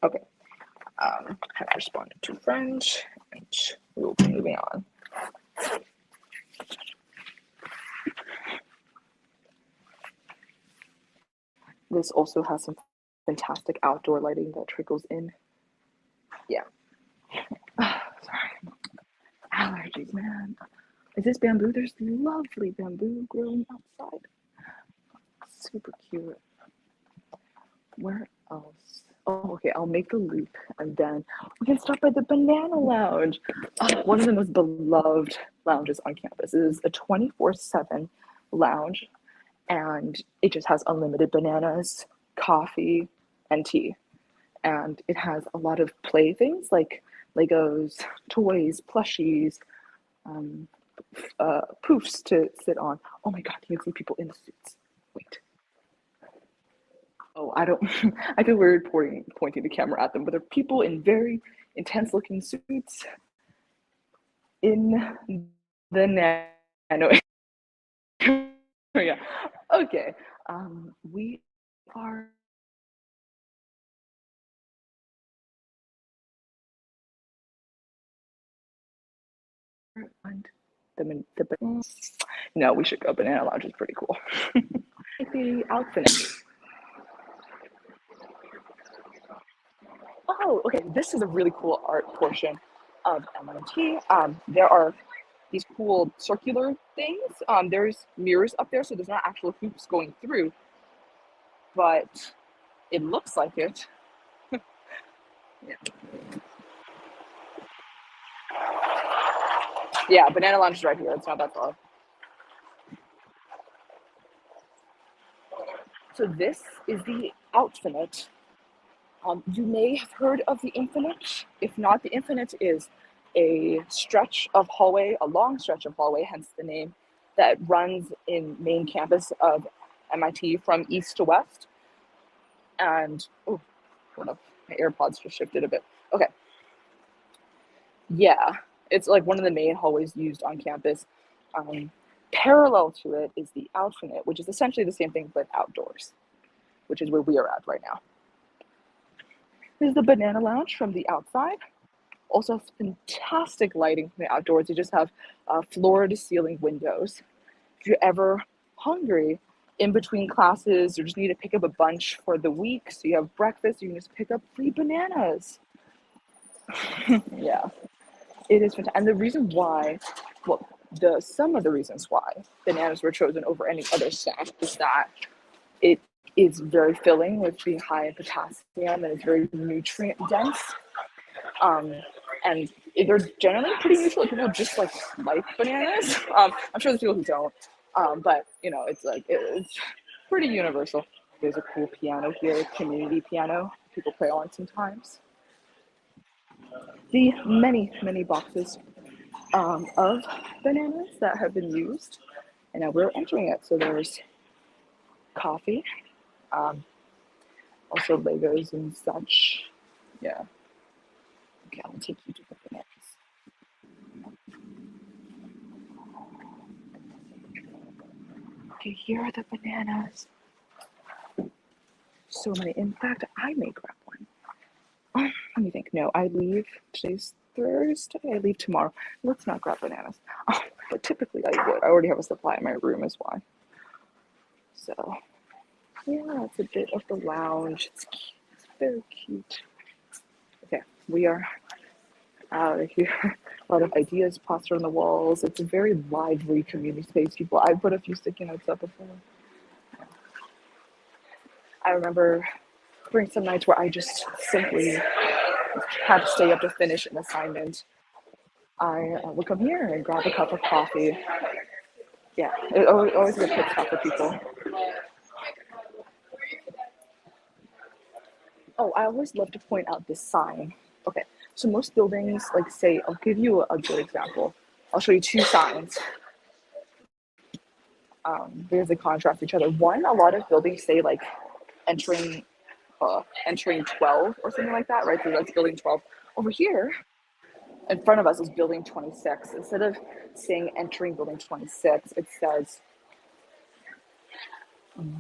Okay. Have responded to friends, and we will be moving on. This also has some fantastic outdoor lighting that trickles in. Yeah. Sorry. Allergies, man. Is this bamboo? There's lovely bamboo growing outside. Super cute. Where else? Oh, okay, I'll make the loop and then we can stop by the Banana Lounge. One of the most beloved lounges on campus. It is a 24/7 lounge and it just has unlimited bananas, coffee, and tea. And it has a lot of playthings like Legos, toys, plushies, poofs to sit on. Oh my god, you can see people in the suits. Wait. Oh, I don't. I feel weird pointing the camera at them, but they're people in very intense-looking suits in the nano area. Okay, we are. No, we should go. Banana Lounge is pretty cool. The outfit. Oh, okay. This is a really cool art portion of MIT. There are these cool circular things. There's mirrors up there, so there's not actual hoops going through, but it looks like it. Yeah. Yeah, Banana Lounge is right here. It's not that far. So this is the Outfinite. You may have heard of the Infinite. If not, the Infinite is a stretch of hallway, a long stretch of hallway, hence the name, that runs in main campus of MIT from east to west. And, oh, hold up, my AirPods just shifted a bit. Okay. Yeah, it's like one of the main hallways used on campus. Parallel to it is the Outfinite, which is essentially the same thing but outdoors, which is where we are at right now. This is the Banana Lounge from the outside. Also has fantastic lighting from the outdoors. You just have floor-to-ceiling windows. If you're ever hungry in between classes or just need to pick up a bunch for the week, so you have breakfast, you can just pick up free bananas. Yeah, it is fantastic. And the reason why, well, some of the reasons why bananas were chosen over any other snack is that it is very filling with being high in potassium, and it's very nutrient dense. And they're generally pretty neutral. People just like bananas. I'm sure there's people who don't, but you know, it's like it's pretty universal. There's a cool piano here, community piano. People play on sometimes. The many boxes of bananas that have been used, and now we're entering it. So there's coffee, also Legos and such. Yeah. Okay, I'll take you to the bananas. Okay, here are the bananas. So many. In fact, I may grab one. Let me think. No, I leave. Today's Thursday. I leave tomorrow. Let's not grab bananas. But typically I would. I already have a supply in my room, is why. So, yeah, it's a bit of the lounge. It's cute. It's very cute. Okay, we are out of here. A lot of ideas plastered on the walls. It's a very lively community space. I put a few sticky notes up before. I remember during some nights where I just simply had to stay up to finish an assignment. I would come here and grab a cup of coffee. Yeah, it always a good pit stop for people. Oh, I always love to point out this sign. Okay, so most buildings, like say, I'll give you a good example. I'll show you two signs. Because they contrast each other. One, a lot of buildings say like entering 12 or something like that, right? So that's building 12. Over here, in front of us is building 26. Instead of saying entering building 26, it says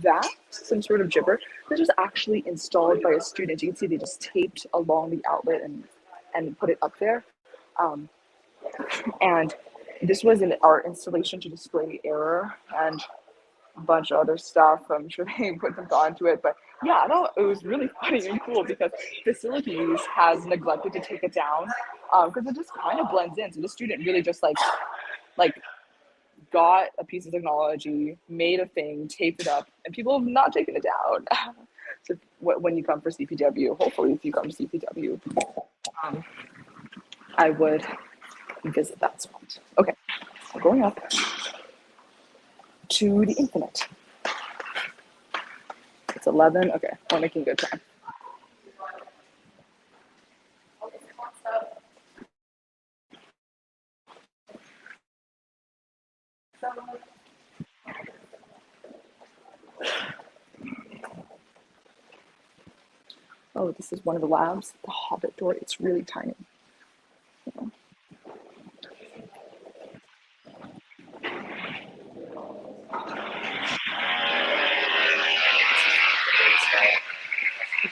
that, some sort of gibber, that was actually installed by a student. You can see they just taped along the outlet and put it up there. And this was an art installation to display error and a bunch of other stuff. I'm sure they put some thought into it, but yeah, no, it was really funny and cool because facilities has neglected to take it down because it just kind of blends in. So the student really just like got a piece of technology, made a thing, taped it up, and people have not taken it down. So when you come for CPW, hopefully if you come to CPW, I would visit that spot. Okay, so going up to the infinite. It's 11. Okay, we're making good time. Oh, this is one of the labs, the Hobbit door. It's really tiny. Yeah.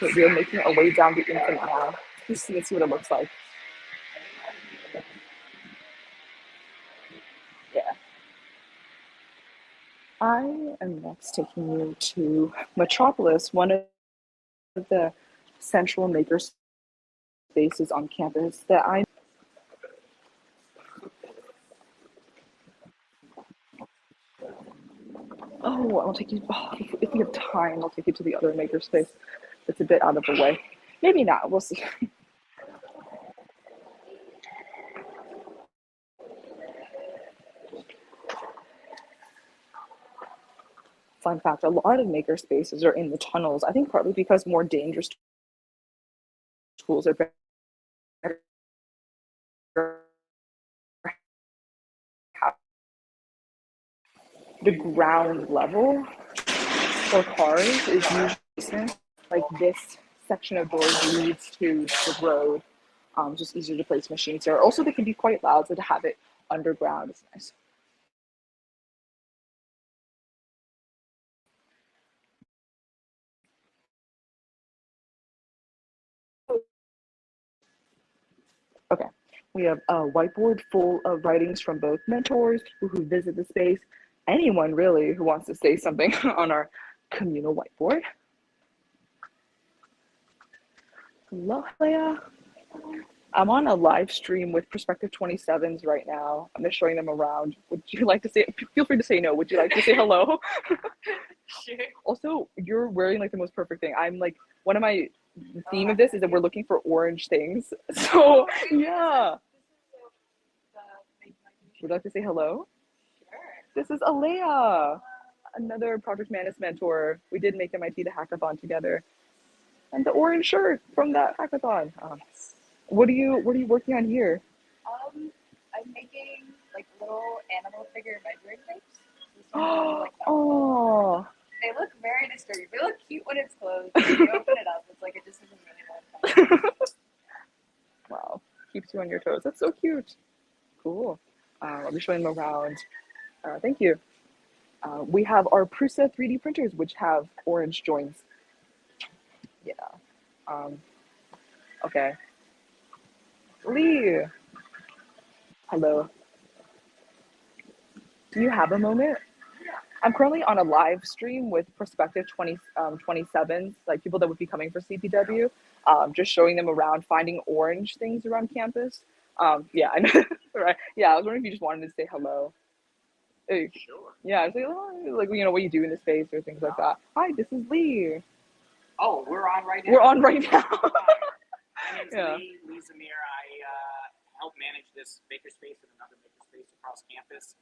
Okay, we are making our way down the infinite now. Just see what it looks like. Yeah. I am next taking you to Metropolis, one of the central maker spaces on campus that I. Oh, I'll take you. Oh, if we have time, I'll take you to the other makerspace. It's a bit out of the way. Maybe not. We'll see. Fun fact: a lot of maker spaces are in the tunnels. I think partly because more dangerous tools are better. The ground level for cars is usually like this section of doors leads to the road. Just easier to place machines there. Also, they can be quite loud, so to have it underground is nice. Okay, we have a whiteboard full of writings from both mentors, people who visit the space, anyone really who wants to say something on our communal whiteboard. Hello, Leah. I'm on a live stream with prospective 27s right now. I'm just showing them around. Would you like to say, feel free to say no. Would you like to say hello? Also, you're wearing like the most perfect thing. I'm like, one of my the theme of this is that we're looking for orange things. So yeah. Would you like to say hello? Sure. This is Alea, another Project Manus mentor. We did make MIT the hackathon together. And the orange shirt from that hackathon. What are you working on here? I'm making like little animal figure measuring tapes. Like Oh, they look very disturbing. They look cute when it's closed. When you open it up, it's like it just isn't really one. wow, keeps you on your toes. That's so cute. Cool. I'll be showing them around. Thank you. We have our Prusa 3D printers, which have orange joints. Yeah. Okay. Lee. Hello. Do you have a moment? I'm currently on a live stream with prospective 27s, like people that would be coming for CPW, just showing them around, finding orange things around campus. Yeah, I know, right? Yeah, I was wondering if you just wanted to say hello. Hey, Sure. yeah, it's like what you do in the space or things like that. Hi, this is Lee. Oh, we're on right now. We're on right now. My name's Yeah. Lee Zamir. I help manage this makerspace and another makerspace across campus.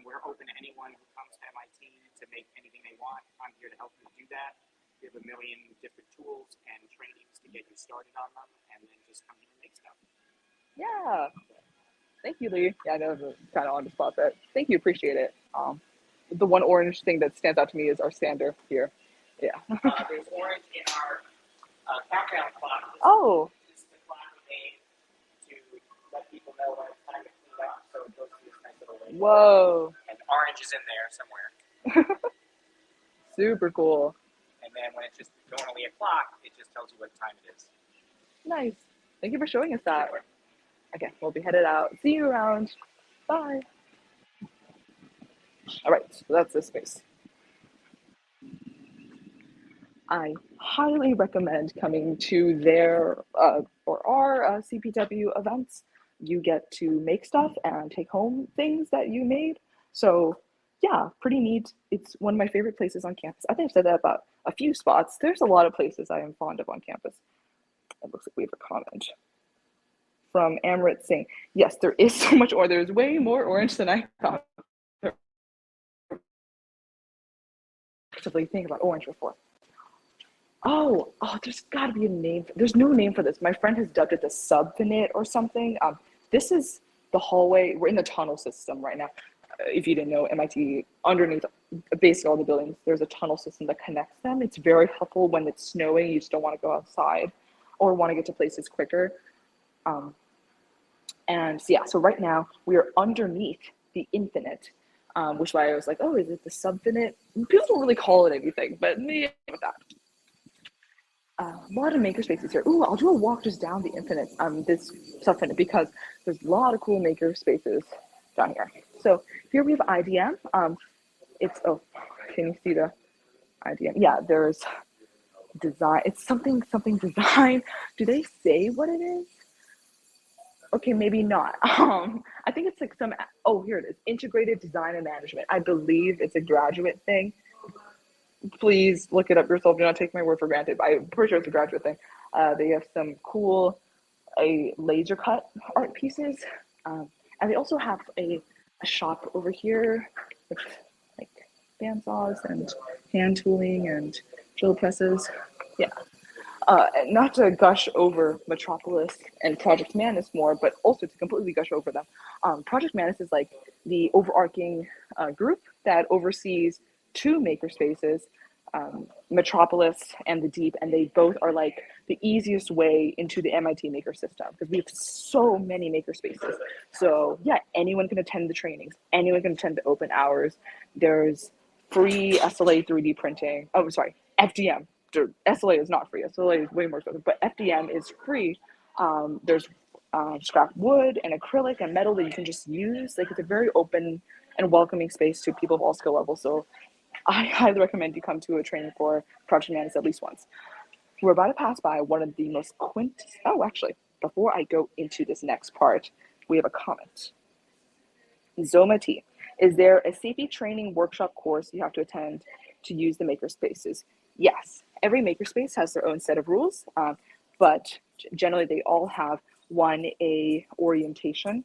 We're open to anyone who comes to MIT to make anything they want. I'm here to help you do that. We have a million different tools and trainings to get you started on them, and then just come here and make stuff. Yeah. Thank you, Lee. Yeah, I know it's kind of on the spot, but thank you. Appreciate it. The one orange thing that stands out to me is our sander here. Yeah. There's orange in our countdown clock. Oh. This is the clock we made to let people know when it's time to clean up, so it goes to this nice little label. Whoa. And orange is in there somewhere. Super cool. And then when it's just normally a clock, it just tells you what time it is. Nice. Thank you for showing us that. Okay, we'll be headed out. See you around. Bye. All right, so that's this space. I highly recommend coming to their or our CPW events. You get to make stuff and take home things that you made. So yeah, pretty neat. It's one of my favorite places on campus. I think I've said that about a few spots. There's a lot of places I am fond of on campus. It looks like we have a comment from Amrit saying, yes, there is so much orange. There's way more orange than I thought. Actively think about orange before. Oh, there's got to be a name. There's no name for this. My friend has dubbed it the subfinite or something. This is the hallway. We're in the tunnel system right now. If you didn't know, MIT, underneath basically all the buildings, there's a tunnel system that connects them. It's very helpful when it's snowing. You just don't want to go outside or want to get to places quicker. And so, yeah, so right now we are underneath the infinite, which is why I was like, oh, is it the subfinite? People don't really call it anything, but me with that. A lot of makerspaces here. Ooh, I'll do a walk just down the infinite, this subfinite, because there's a lot of cool makerspaces down here. So here we have IDM. It's, oh, can you see the IDM? Yeah, there's design. It's something design. Do they say what it is? Okay, maybe not. I think it's like some, oh, here it is, integrated design and management. I believe it's a graduate thing. Please look it up yourself. Do not take my word for granted. I'm pretty sure it's a graduate thing. They have some cool laser cut art pieces. And they also have a shop over here with like bandsaws and hand tooling and drill presses. Yeah. Not to gush over Metropolis and Project Manus more, but also to completely gush over them. Project Manus is like the overarching group that oversees two makerspaces, Metropolis and the Deep, and they both are like the easiest way into the MIT maker system because we have so many makerspaces. So yeah, anyone can attend the trainings, anyone can attend the open hours. There's free SLA 3D printing. Oh, sorry, FDM. SLA is not free. SLA is way more expensive, but FDM is free. There's scrap wood and acrylic and metal that you can just use. Like it's a very open and welcoming space to people of all skill levels. So I highly recommend you come to a training for Project Manus at least once. We're about to pass by one of the most oh, actually, before I go into this next part, we have a comment. Zoma T, is there a CP training workshop course you have to attend to use the makerspaces? Yes, every makerspace has their own set of rules, but generally they all have 1A orientation.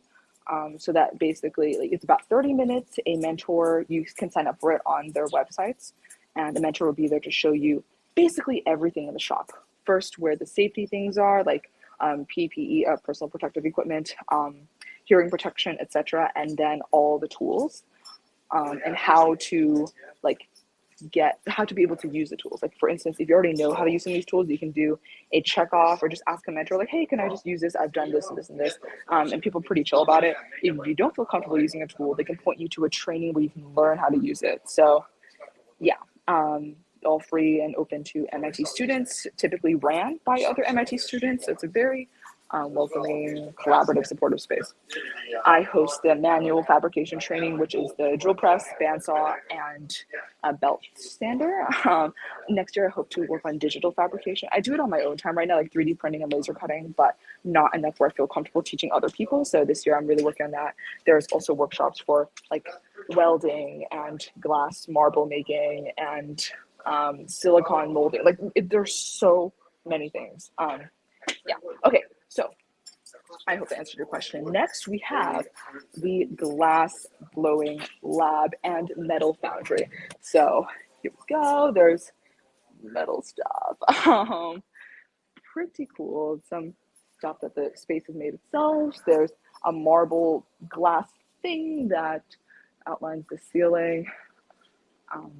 So that basically, like, it's about 30 minutes. A mentor, you can sign up for it on their websites, and the mentor will be there to show you basically everything in the shop. First, where the safety things are, like PPE, personal protective equipment, hearing protection, etc., and then all the tools, and how to how to be able to use the tools. Like, for instance, if you already know how to use some of these tools, you can do a check off or just ask a mentor, like, hey, can I just use this? I've done this and this and this. And people are pretty chill about it. If you don't feel comfortable using a tool, they can point you to a training where you can learn how to use it. So yeah, all free and open to MIT students, typically ran by other MIT students. So it's a very welcoming, collaborative, supportive space. I host the manual fabrication training, which is the drill press, bandsaw, and belt sander. Next year, I hope to work on digital fabrication. I do it on my own time right now, like 3D printing and laser cutting, but not enough where I feel comfortable teaching other people. So this year, I'm really working on that. There's also workshops for like welding and glass marble making and silicone molding. Like, there's so many things. Yeah. Okay. So I hope I answered your question. Next, we have the glass blowing lab and metal foundry. So here we go. There's metal stuff. Pretty cool. Some stuff that the space has made itself. There's a marble glass thing that outlines the ceiling. I'm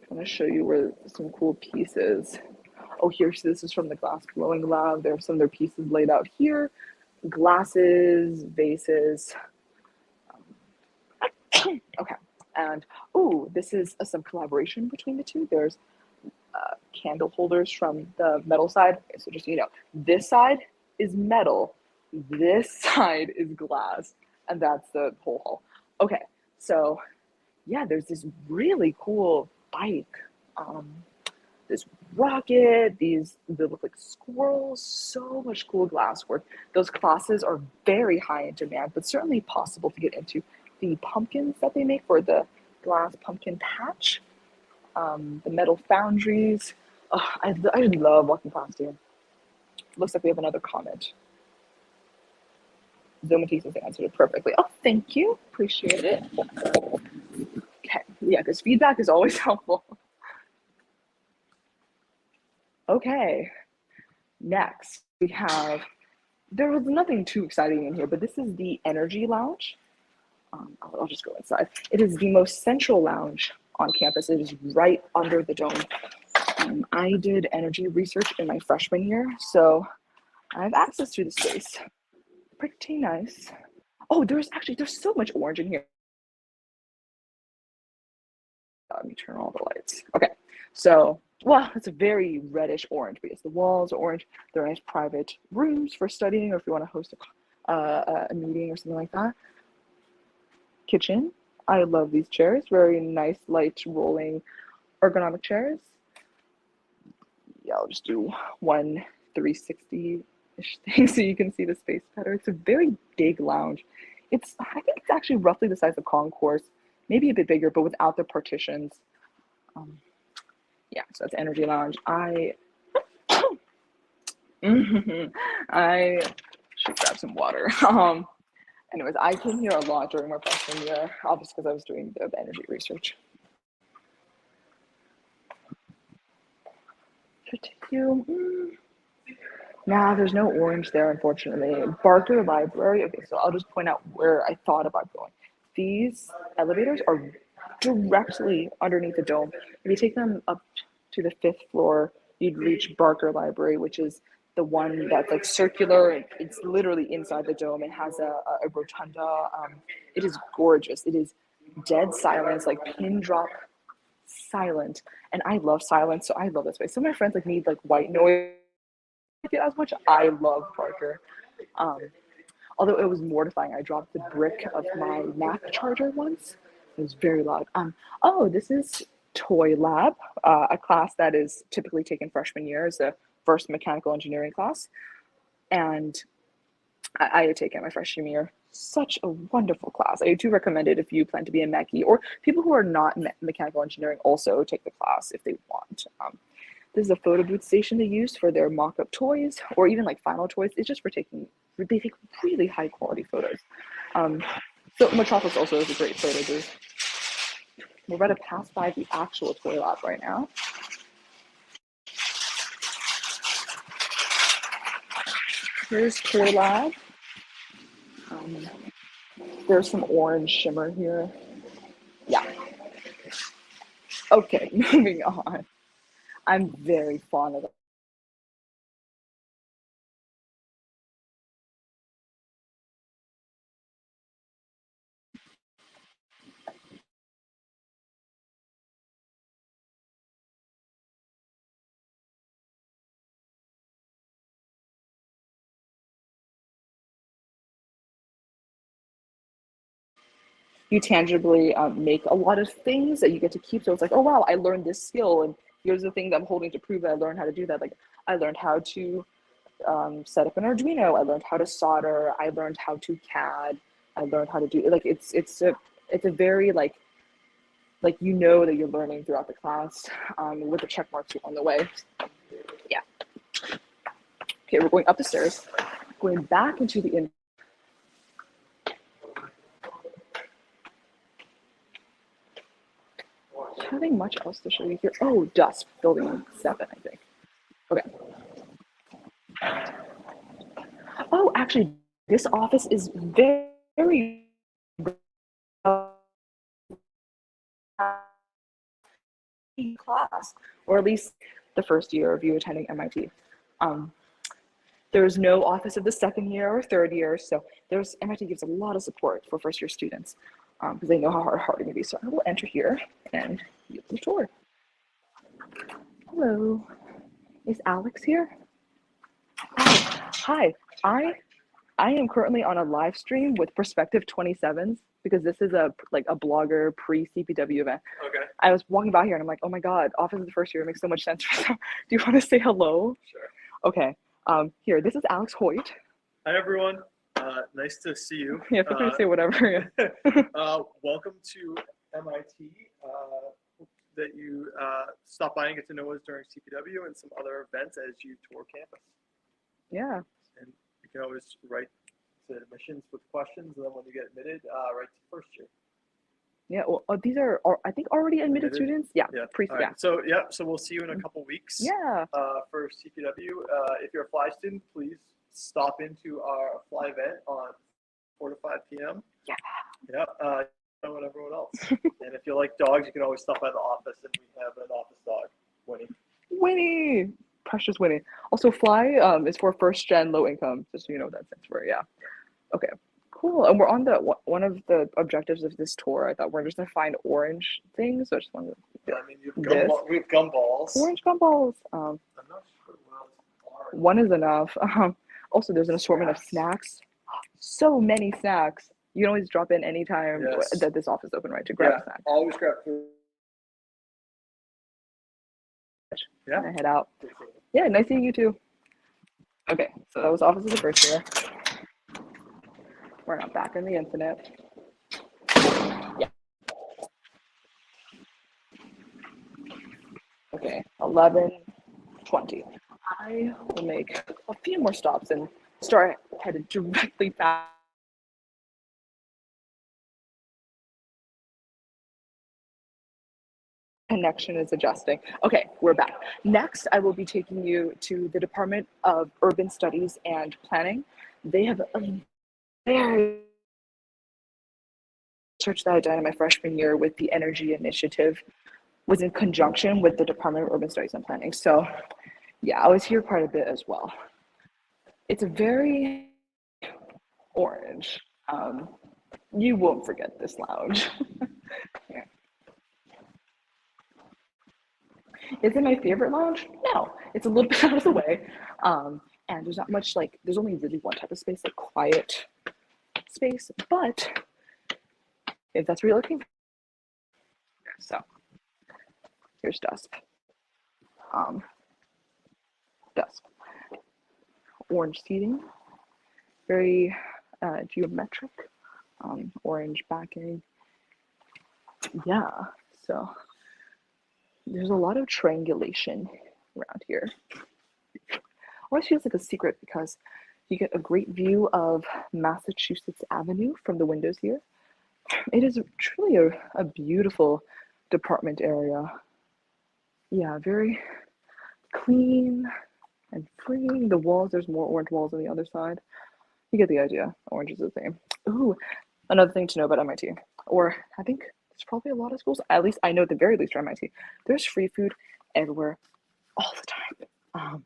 going to show you where some cool pieces. Oh, here, so this is from the glass blowing lab. There are some of their pieces laid out here. Glasses, vases. Okay, and oh, this is some collaboration between the two. There's candle holders from the metal side. So just so you know, this side is metal, this side is glass, and that's the whole haul. Okay, so yeah, there's this really cool bike. This rocket, they look like squirrels, so much cool glasswork. Those classes are very high in demand, but certainly possible to get into. The pumpkins that they make for the glass pumpkin patch, the metal foundries. Oh, I love walking past here. Looks like we have another comment. Zomatis answered it perfectly. Oh, thank you. Appreciate it. Okay, yeah, because feedback is always helpful. Okay, next we have, there was nothing too exciting in here, but this is the energy lounge. I'll just go inside. It is the most central lounge on campus. It is right under the dome. I did energy research in my freshman year, so I have access to the space. Pretty nice. Oh, there's so much orange in here. Let me turn all the lights. Okay, so, well, it's a very reddish orange because the walls are orange. There are nice private rooms for studying, or if you want to host a meeting or something like that. Kitchen. I love these chairs. Very nice, light, rolling, ergonomic chairs. Yeah, I'll just do one 360-ish thing so you can see the space better. It's a very big lounge. I think it's actually roughly the size of concourse, maybe a bit bigger, but without the partitions. Yeah, so that's energy lounge. I should grab some water. Anyways, I came here a lot during my freshman year, obviously because I was doing the energy research. Nah, there's no orange there, unfortunately. Barker Library. Okay, so I'll just point out where I thought about going. These elevators are directly underneath the dome. If you take them up to the 5th floor, you'd reach Barker Library, which is the one that's like circular. It's literally inside the dome. It has a rotunda. It is gorgeous. It is dead silence, like pin drop silent. And I love silence, so I love this space. Some of my friends like need like white noise as much. I love Barker. Although it was mortifying. I dropped the brick of my Mac charger once. It was very loud. Oh, this is Toy Lab, a class that is typically taken freshman year as the first mechanical engineering class. And I had taken my freshman year. such a wonderful class. I do recommend it if you plan to be a mechie, or people who are not mechanical engineering also take the class if they want. This is a photo booth station they use for their mock-up toys, or even like final toys. It's just for they take really high quality photos. So Metropolis also is a great photo booth. We're about to pass by the actual toy lab right now. Here's toy lab. There's some orange shimmer here. Yeah. Okay, moving on. I'm very fond of you tangibly make a lot of things that you get to keep. So it's like, oh wow, I learned this skill, and here's the thing that I'm holding to prove that I learned how to do that. Like I learned how to set up an Arduino. I learned how to solder. I learned how to CAD. I learned how to do like it's a very like you know that you're learning throughout the class with the check marks on the way. Yeah. Okay, we're going up the stairs, going back into the Having much else to show you here. Oh, Dusk, building 7, I think. Okay. Oh, actually, this office is very class, or at least the first year of you attending MIT. There's no office of the second year or third year, so MIT gives a lot of support for first year students because they know how hard it can be. So I will enter here and give the tour. Hello, is Alex here? Hi, I am currently on a live stream with prospective 27s because this is a blogger pre-CPW event. Okay. I was walking by here and I'm like, oh my god, office of the first year makes so much sense. Do you want to say hello? Sure. Okay. Here, this is Alex Hoyt. Hi everyone. Nice to see you. Yeah, feel free to say whatever. Welcome to MIT. That you stop by and get to know us during CPW and some other events as you tour campus. Yeah. And you can always write to admissions with questions, and then when you get admitted, write to first year. Yeah. Well, these are I think already admitted students. Yeah. Yeah. Yeah. So we'll see you in a couple weeks. Yeah. For CPW, if you're a fly student, please stop into our fly event on 4 to 5 p.m. Yeah. Yeah. And everyone else. And if you like dogs, you can always stop by the office, and we have an office dog, Winnie. Winnie, precious Winnie. Also, fly is for first gen low income. Just so you know what that stands for. Yeah. Okay. Cool. And we're on one of the objectives of this tour. I thought we're just gonna find orange things. So I just wanted to. Yeah, I mean, we have gumballs. Orange gumballs. I'm not sure what else are. One is enough. Also, there's an assortment of snacks. So many snacks. You can always drop in anytime that this office is open, right? To grab a snack. Always grab food. Yeah. I head out. Yeah, nice seeing you too. Okay, so that was office of the first year. We're now back in the infinite. Yeah. Okay, 11:20. I will make a few more stops and start headed directly back. Connection is adjusting. Okay, we're back. Next, I will be taking you to the Department of Urban Studies and Planning. They have a very research that I did in my freshman year with the Energy Initiative was in conjunction with the Department of Urban Studies and Planning. So yeah, I was here quite a bit as well. It's a very orange. You won't forget this lounge. Yeah. Is it my favorite lounge? No, it's a little bit out of the way. And there's not much there's only really one type of space, like quiet space, but if that's what you're looking for. So here's Dusk. Dusk. Orange seating. Very geometric, orange backing. Yeah, so there's a lot of triangulation around here. Always feels like a secret because you get a great view of Massachusetts Avenue from the windows here. It is truly a beautiful department area. Yeah, very clean and free. The walls, there's more orange walls on the other side. You get the idea. Orange is the same. Ooh, another thing to know about MIT, or I think there's probably a lot of schools, at least I know at the very least for MIT, there's free food everywhere all the time.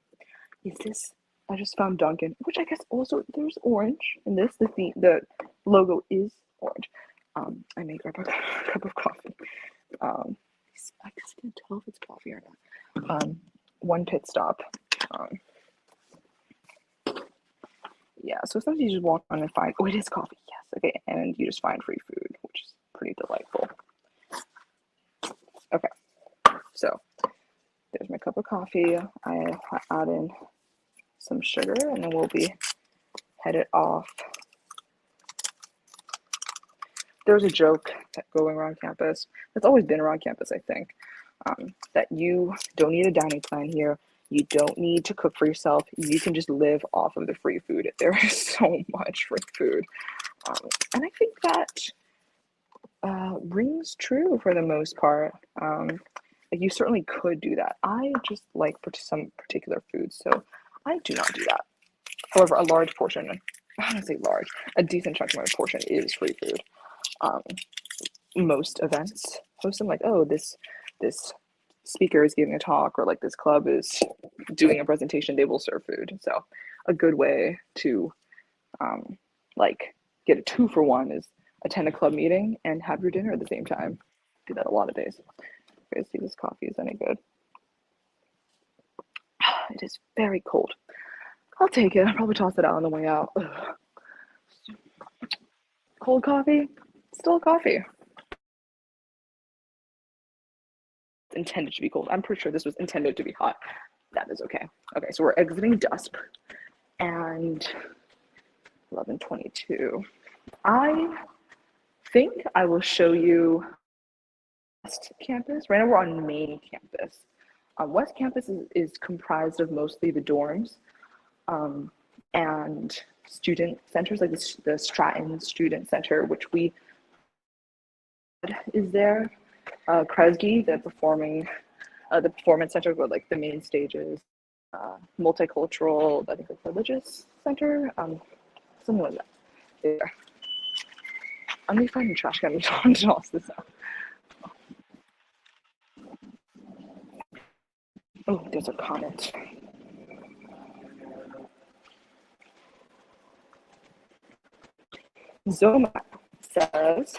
Is this, I just found Dunkin', which I guess also there's orange in this. The logo is orange. I may grab a cup of coffee. I just can't tell if it's coffee or not. One pit stop. Yeah, so sometimes you just walk on and find, oh, it is coffee, yes, okay, and you just find free food, which is pretty delightful. Okay, so there's my cup of coffee. I add in some sugar, and then we'll be headed off. There's a joke going around campus, that's always been around campus, I think, that you don't need a dining plan here. You don't need to cook for yourself. You can just live off of the free food. There is so much free food. And I think that rings true for the most part. Like you certainly could do that. I just like some particular foods, so I do not do that. However, a large portion, I don't say large, a decent chunk of my portion is free food. Most events host them like, oh, this speaker is giving a talk, or like this club is doing a presentation, they will serve food. So a good way to like get a 2-for-1 is attend a club meeting and have your dinner at the same time. Do that a lot of days. Okay, see if this coffee is any good. It is very cold. I'll take it. I'll probably toss it out on the way out. Ugh. Cold coffee, still coffee. It's intended to be cold. I'm pretty sure this was intended to be hot. That is okay. Okay, so we're exiting dusk and 11:22. I think I will show you West Campus. Right now we're on main campus. West Campus is comprised of mostly the dorms and student centers, like the Stratton Student Center, which we is there. Kresge, the performance center, where like the main stages, multicultural, I think like religious center, something like that. There. I'm gonna find a trash can to toss this out. Oh, there's a comment. Zoma says,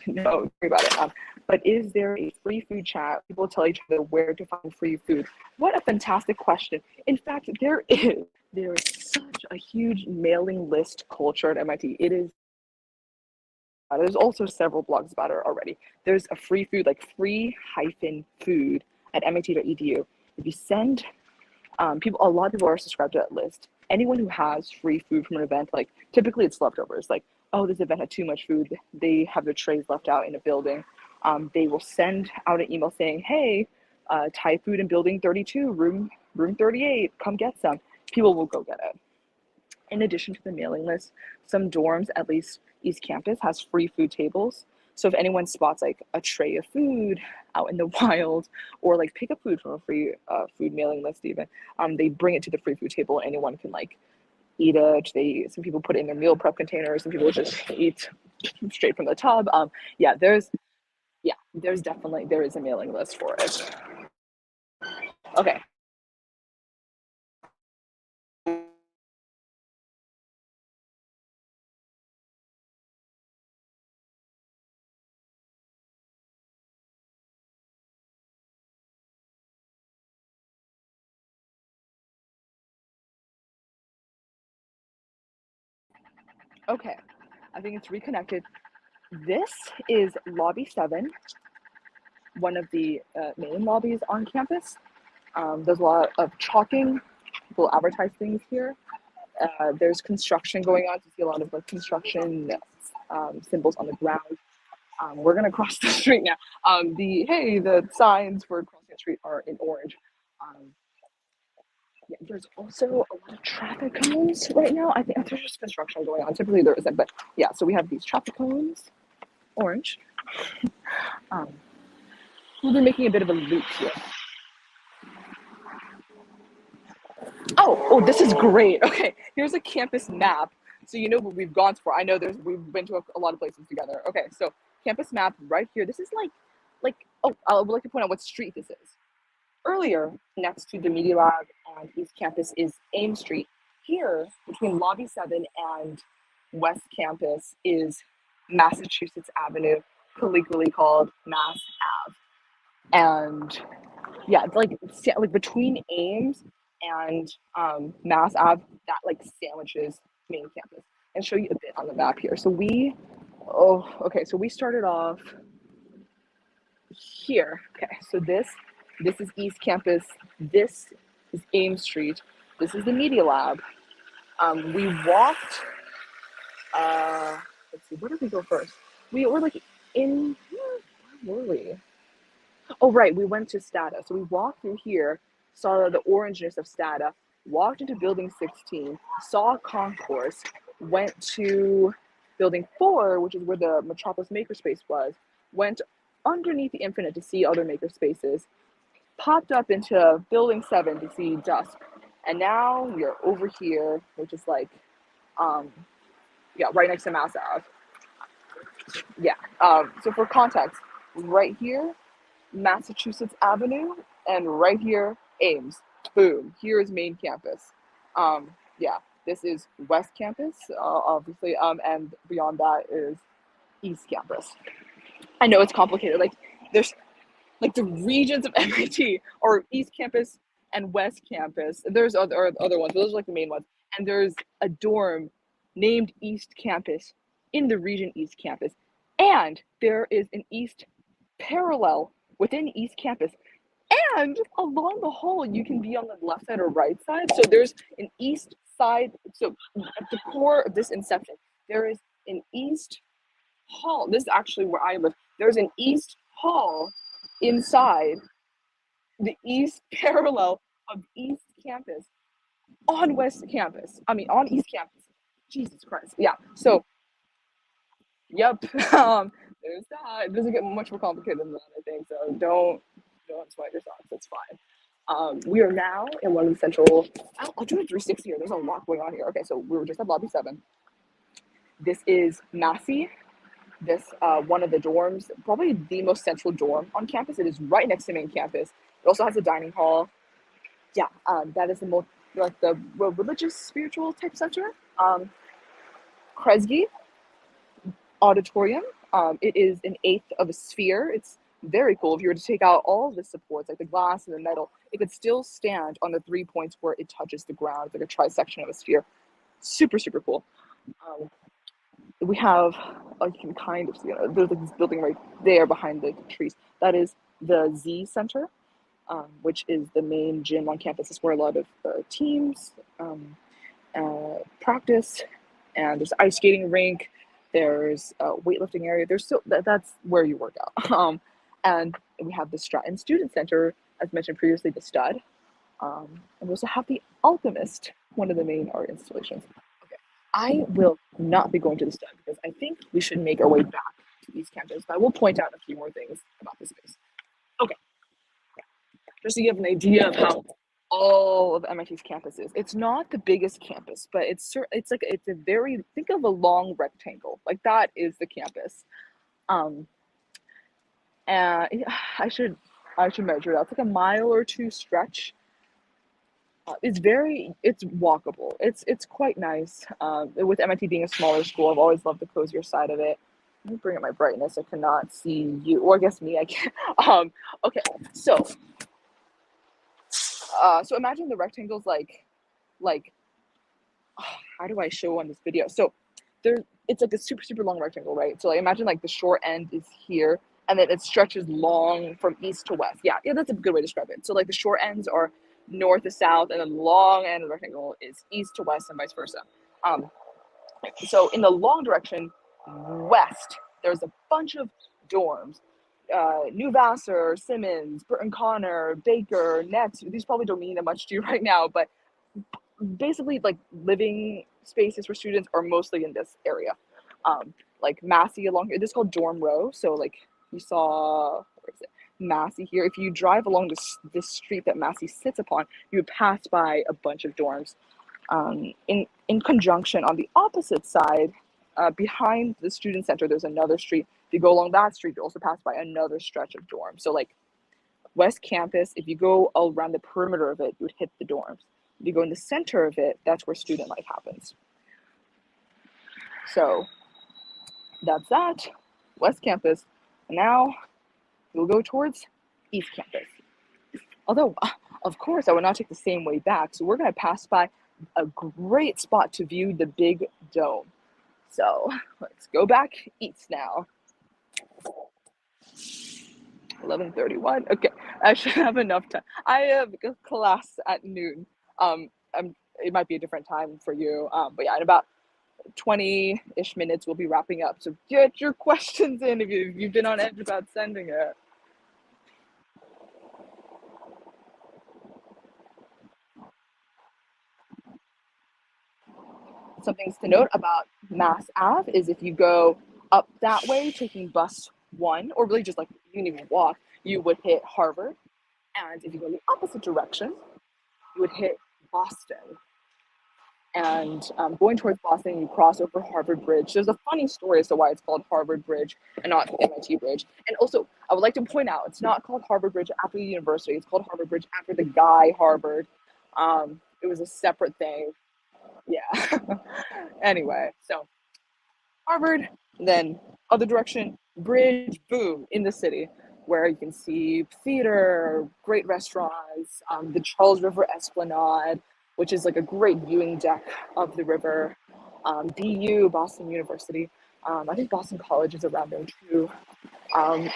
no, worry about it. But is there a free food chat? People tell each other where to find free food. What a fantastic question. In fact, there is such a huge mailing list culture at MIT. It is. There's also several blogs about it already. There's a free food, like free-food at mit.edu. If you send people, a lot of people are subscribed to that list. Anyone who has free food from an event, like typically it's leftovers, like, oh, this event had too much food, they have their trays left out in a building. They will send out an email saying, hey, Thai food in building 32, room 38, come get some. People will go get it. In addition to the mailing list, some dorms, at least East Campus, has free food tables. So if anyone spots like a tray of food out in the wild, or like pick up food from a free food mailing list even, they bring it to the free food table. Anyone can like eat it. Some people put it in their meal prep containers. Some people just eat straight from the tub. There is a mailing list for it. Okay. Okay, I think it's reconnected. This is lobby 7, one of the main lobbies on campus. There's a lot of chalking people advertise things here. There's construction going on. You see a lot of like construction symbols on the ground. We're gonna cross the street now. The signs for crossing the street are in orange. Yeah, there's also a lot of traffic cones right now. I think there's just construction going on. Typically there isn't, but yeah. So we have these traffic cones, orange. We'll be making a bit of a loop here. Oh, this is great. Okay, here's a campus map. So you know what we've gone for. I know we've been to a lot of places together. Okay, so campus map right here. This is I would like to point out what street this is. Earlier, next to the Media Lab and East Campus is Ames Street. Here, between Lobby 7 and West Campus is Massachusetts Avenue, colloquially called Mass Ave. And yeah, it's like between Ames and Mass Ave, that like sandwiches main campus. And show you a bit on the map here. So we started off here. Okay, so this is East Campus. This is Ames Street. This is the Media Lab. We walked. Let's see, where did we go first? We were like in. Where were we? Oh right, we went to Stata. So we walked through here, saw the orangeness of Stata, walked into Building 16, saw concourse, went to Building 4, which is where the Metropolis Makerspace was, went underneath the Infinite to see other makerspaces, popped up into Building 7 to see Dusk, and now we are over here, which is like, right next to Mass Ave. Yeah, so for context, right here, Massachusetts Avenue, and right here, Ames. Boom, here is main campus. This is West Campus, obviously, and beyond that is East Campus. I know it's complicated, like there's like the regions of MIT are East Campus and West Campus. There's other ones, but those are like the main ones. And there's a dorm named East Campus in the region East Campus. And there is an East parallel within East Campus. And along the hall, you can be on the left side or right side. So there's an East side. So at the core of this inception, there is an East hall. This is actually where I live. There's an East hall inside the East parallel of East Campus on East Campus. Jesus Christ. Yeah. So, yep. There's that. It doesn't get much more complicated than that, I think. So don't sweat your socks. It's fine. We are now in one of the central. I'll do a 360 here. There's a lot going on here. Okay, so we were just at Lobby 7. This is Massey. This one of the dorms, probably the most central dorm on campus. It is right next to main campus. It also has a dining hall. Yeah, that is the most like the religious, spiritual type center. Kresge Auditorium. It is an eighth of a sphere. It's very cool. If you were to take out all of the supports, like the glass and the metal, it could still stand on the 3 points where it touches the ground. It's like a trisection of a sphere. Super, super cool. We have, you can kind of see it. There's like this building right there behind the trees. That is the Z Center, which is the main gym on campus. It's where a lot of teams practice, and there's an ice skating rink. There's a weightlifting area. That's where you work out. And we have the Stratton Student Center, as mentioned previously, the Stud. And we also have the Alchemist, one of the main art installations. Okay, I will not be going to the Stud because I think we should make our way back to East Campus, but I will point out a few more things about this space. Okay, just to give an idea of how all of MIT's campus is. It's not the biggest campus, but it's a very, think of a long rectangle. Like that is the campus. And I should measure it out. It's like a mile or two stretch. It's walkable. It's quite nice. With MIT being a smaller school, I've always loved the cozier side of it. Let me bring up my brightness. I cannot see you, or I guess me. I can't. Okay. So imagine the rectangles like how do I show on this video? So it's like a super, super long rectangle, right? So like imagine like the short end is here, and then it stretches long from east to west. Yeah, that's a good way to describe it. So like the short ends are north to south, and the long end of the rectangle is east to west and vice versa. So in the long direction, west, there's a bunch of dorms. New Vassar, Simmons, Burton Connor, Baker, Next. These probably don't mean that much to you right now, but basically like living spaces for students are mostly in this area. Like Massey along here, this is called Dorm Row. So like you saw, where is it? Massey here. If you drive along this street that Massey sits upon, you would pass by a bunch of dorms. In conjunction on the opposite side, behind the student center, there's another street. If you go along that street, you also pass by another stretch of dorms. So like West Campus, if you go around the perimeter of it, you would hit the dorms. If you go in the center of it, that's where student life happens. So that's that, West Campus. And now we'll go towards East Campus. Although, of course, I would not take the same way back. So we're going to pass by a great spot to view the big dome. So let's go back east now. 11:31. Okay, I should have enough time. I have a class at noon. It might be a different time for you. But yeah, in about 20-ish minutes, we'll be wrapping up. So get your questions in if you've been on edge about sending it. Some things to note about Mass Ave is if you go up that way, taking bus 1, or really just like you can even walk, you would hit Harvard. And if you go in the opposite direction, you would hit Boston. And going towards Boston, you cross over Harvard Bridge. There's a funny story as to why it's called Harvard Bridge and not MIT Bridge. And also, I would like to point out, it's not called Harvard Bridge after the university. It's called Harvard Bridge after the guy Harvard. It was a separate thing. Yeah. Anyway, so Harvard, then other direction, Bridge, boom, in the city, where you can see theater, great restaurants, the Charles River Esplanade, which is like a great viewing deck of the river, BU, Boston University. I think Boston College is around there too.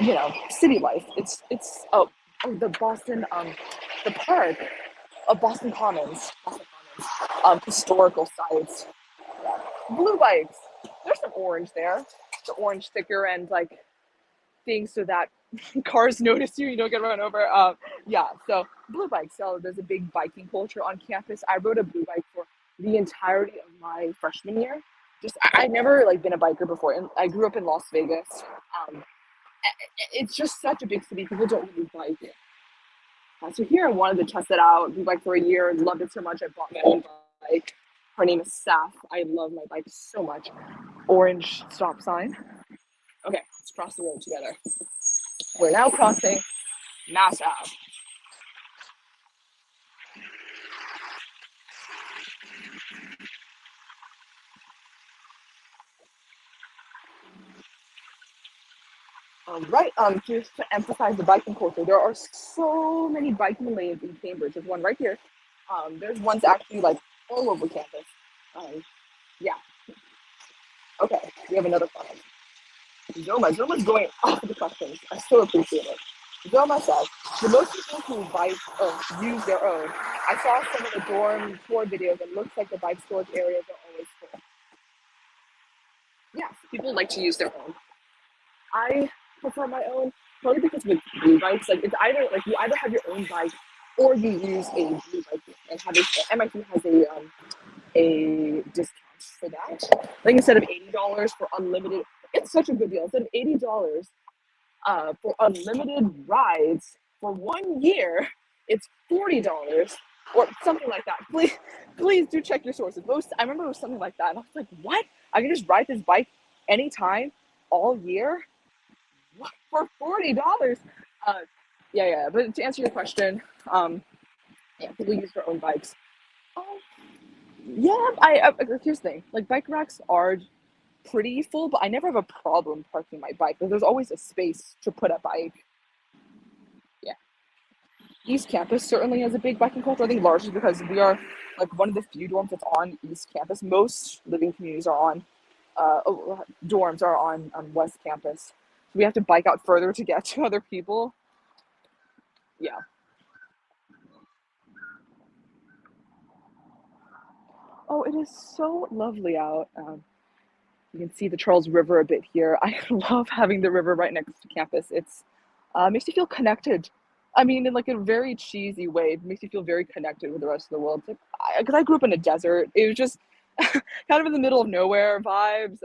You know, city life. It's the Boston, the park of Boston Commons, historical sites. Yeah. Blue bikes. There's some orange there. The orange sticker and like things so that cars notice you don't get run over. Yeah, so blue bikes. So there's a big biking culture on campus. I rode a blue bike for the entirety of my freshman year. I'd never like been a biker before, and I grew up in Las Vegas. It's just such a big city. People don't really bike. So here I wanted to test it out. We biked for a year and loved it so much I bought my own bike. Her name is Saf. I love my bike so much. Orange stop sign. Okay, let's cross the road together. We're now crossing Mass Ave. Right, just to emphasize the biking culture, there are so many biking lanes in Cambridge. There's one right here. There's ones actually like all over campus. Yeah. Okay, we have another comment. Zoma's going off the questions. I so appreciate it. Zoma says, the most people who bike or use their own. I saw some of the dorm tour videos and looks like the bike storage areas are always full. Yeah, people like to use their own. I prefer my own, probably because with blue bikes, like it's either like you either have your own bike or you use a blue bike and have it. MIT has a discount for that. Like instead of $80 for unlimited, it's such a good deal. Instead of $80 for unlimited rides for 1 year, it's $40 or something like that. Please do check your sources. I remember it was something like that, and I was like, what? I can just ride this bike anytime, all year, for $40. Yeah. But to answer your question, yeah, people use their own bikes. Yeah, I here's the thing. Like bike racks are pretty full, but I never have a problem parking my bike because there's always a space to put a bike. Yeah. East Campus certainly has a big biking culture. I think largely because we are like one of the few dorms that's on East Campus. Most living communities are on, dorms are on West Campus. So we have to bike out further to get to other people. Yeah. it is so lovely out. You can see the Charles River a bit here. I love having the river right next to campus. It's makes you feel connected. I mean, in like a very cheesy way, it makes you feel very connected with the rest of the world. Because I grew up in a desert, it was just kind of in the middle of nowhere vibes.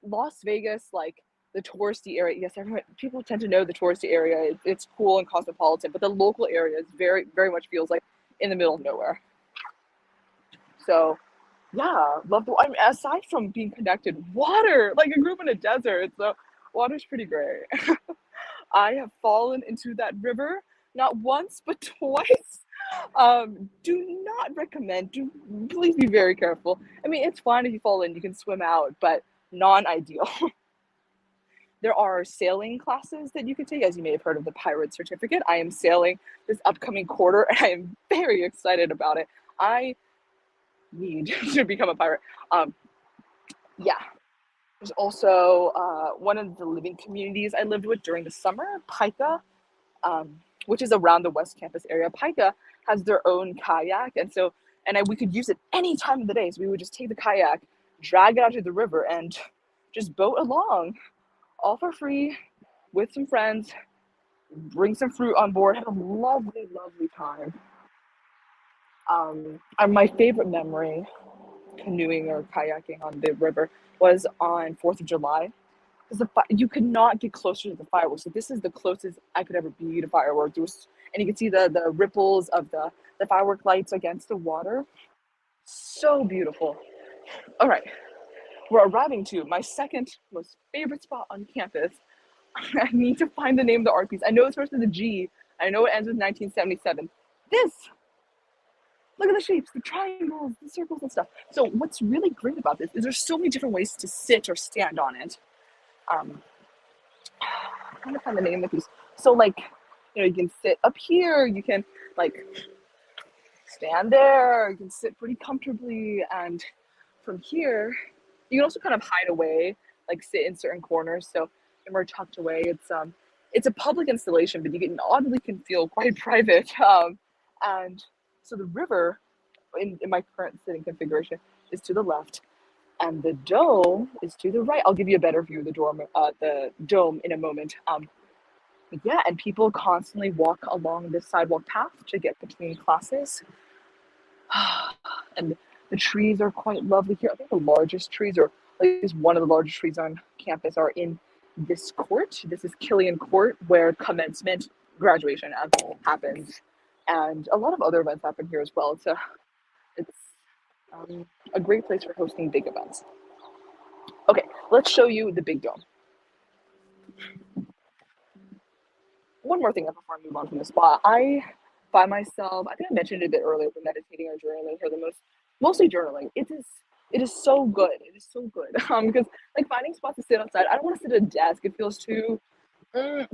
Las Vegas, like the touristy area. Yes, people tend to know the touristy area. It's cool and cosmopolitan, but the local area is very much feels like in the middle of nowhere. So yeah, love the. I mean, aside from being connected, water. Like I grew up in a desert, so water's pretty great. I have fallen into that river not once but twice. Do not recommend. Do please be very careful. I mean, it's fine if you fall in, you can swim out, but non-ideal. There are sailing classes that you can take, as you may have heard of the pirate certificate. I am sailing this upcoming quarter, and I am very excited about it. I need to become a pirate. Yeah. There's also one of the living communities I lived with during the summer, Pika, which is around the West Campus area. Pika has their own kayak, we could use it any time of the day. So we would just take the kayak, drag it out to the river, and just boat along, all for free, with some friends, bring some fruit on board, have a lovely, lovely time. And my favorite memory, canoeing or kayaking on the river, was on 4th of July. Because you could not get closer to the fireworks. So this is the closest I could ever be to fireworks. And you can see the ripples of the firework lights against the water. So beautiful. All right, we're arriving to my second most favorite spot on campus. I need to find the name of the art piece. I know it starts with a G. I know it ends with 1977. This! Look at the shapes, the triangles, the circles and stuff. So what's really great about this is there's so many different ways to sit or stand on it. I'm trying to find the name of the piece. So like, you can sit up here, you can like stand there, you can sit pretty comfortably, and from here, you can also kind of hide away, like sit in certain corners. So when we're tucked away, it's a public installation, but oddly can feel quite private. And so the river, in my current sitting configuration, is to the left, and the dome is to the right. I'll give you a better view of the dome in a moment. Yeah, and people constantly walk along this sidewalk path to get between classes. And the trees are quite lovely here. I think the largest trees, or at least one of the largest trees on campus, are in this court. This is Killian Court, where commencement graduation happens. And a lot of other events happen here as well. It's a great place for hosting big events. Okay, let's show you the big dome. One more thing before I move on from the spot. I find myself, I think I mentioned it a bit earlier, but meditating or journaling for mostly journaling. It is so good. It is so good. Because like finding spots to sit outside, I don't want to sit at a desk. It feels too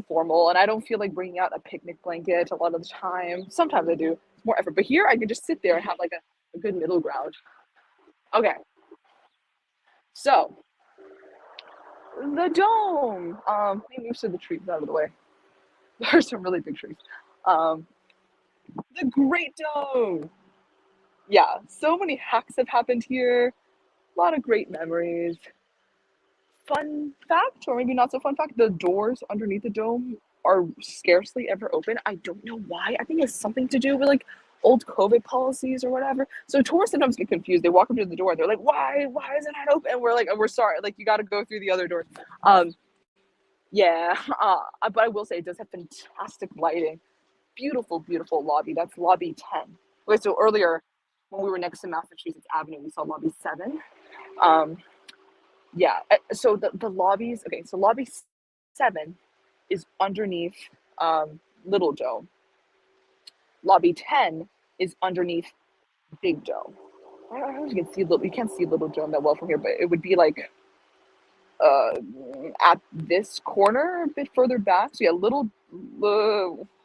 formal, and I don't feel like bringing out a picnic blanket a lot of the time. Sometimes I do. It's more effort, but here I can just sit there and have like a good middle ground. Okay, so the dome. Let me move some of the trees out of the way. There's some really big trees. The Great Dome. Yeah, so many hacks have happened here. A lot of great memories. Fun fact, or maybe not so fun fact, the doors underneath the dome are scarcely ever open. I don't know why. I think it's something to do with like old COVID policies or whatever. So tourists sometimes get confused. They walk up to the door and they're like, why is it not open? And we're like, oh, we're sorry. Like, you got to go through the other doors. Yeah, but I will say it does have fantastic lighting. Beautiful, beautiful lobby. That's lobby 10. Okay, so earlier when we were next to Massachusetts Avenue, we saw lobby 7. Yeah, so the lobbies, okay, so lobby 7 is underneath Little Dome. Lobby 10 is underneath Big Dome. I don't know if you can see you can't see Little Dome that well from here, but it would be like at this corner, a bit further back. So yeah, hold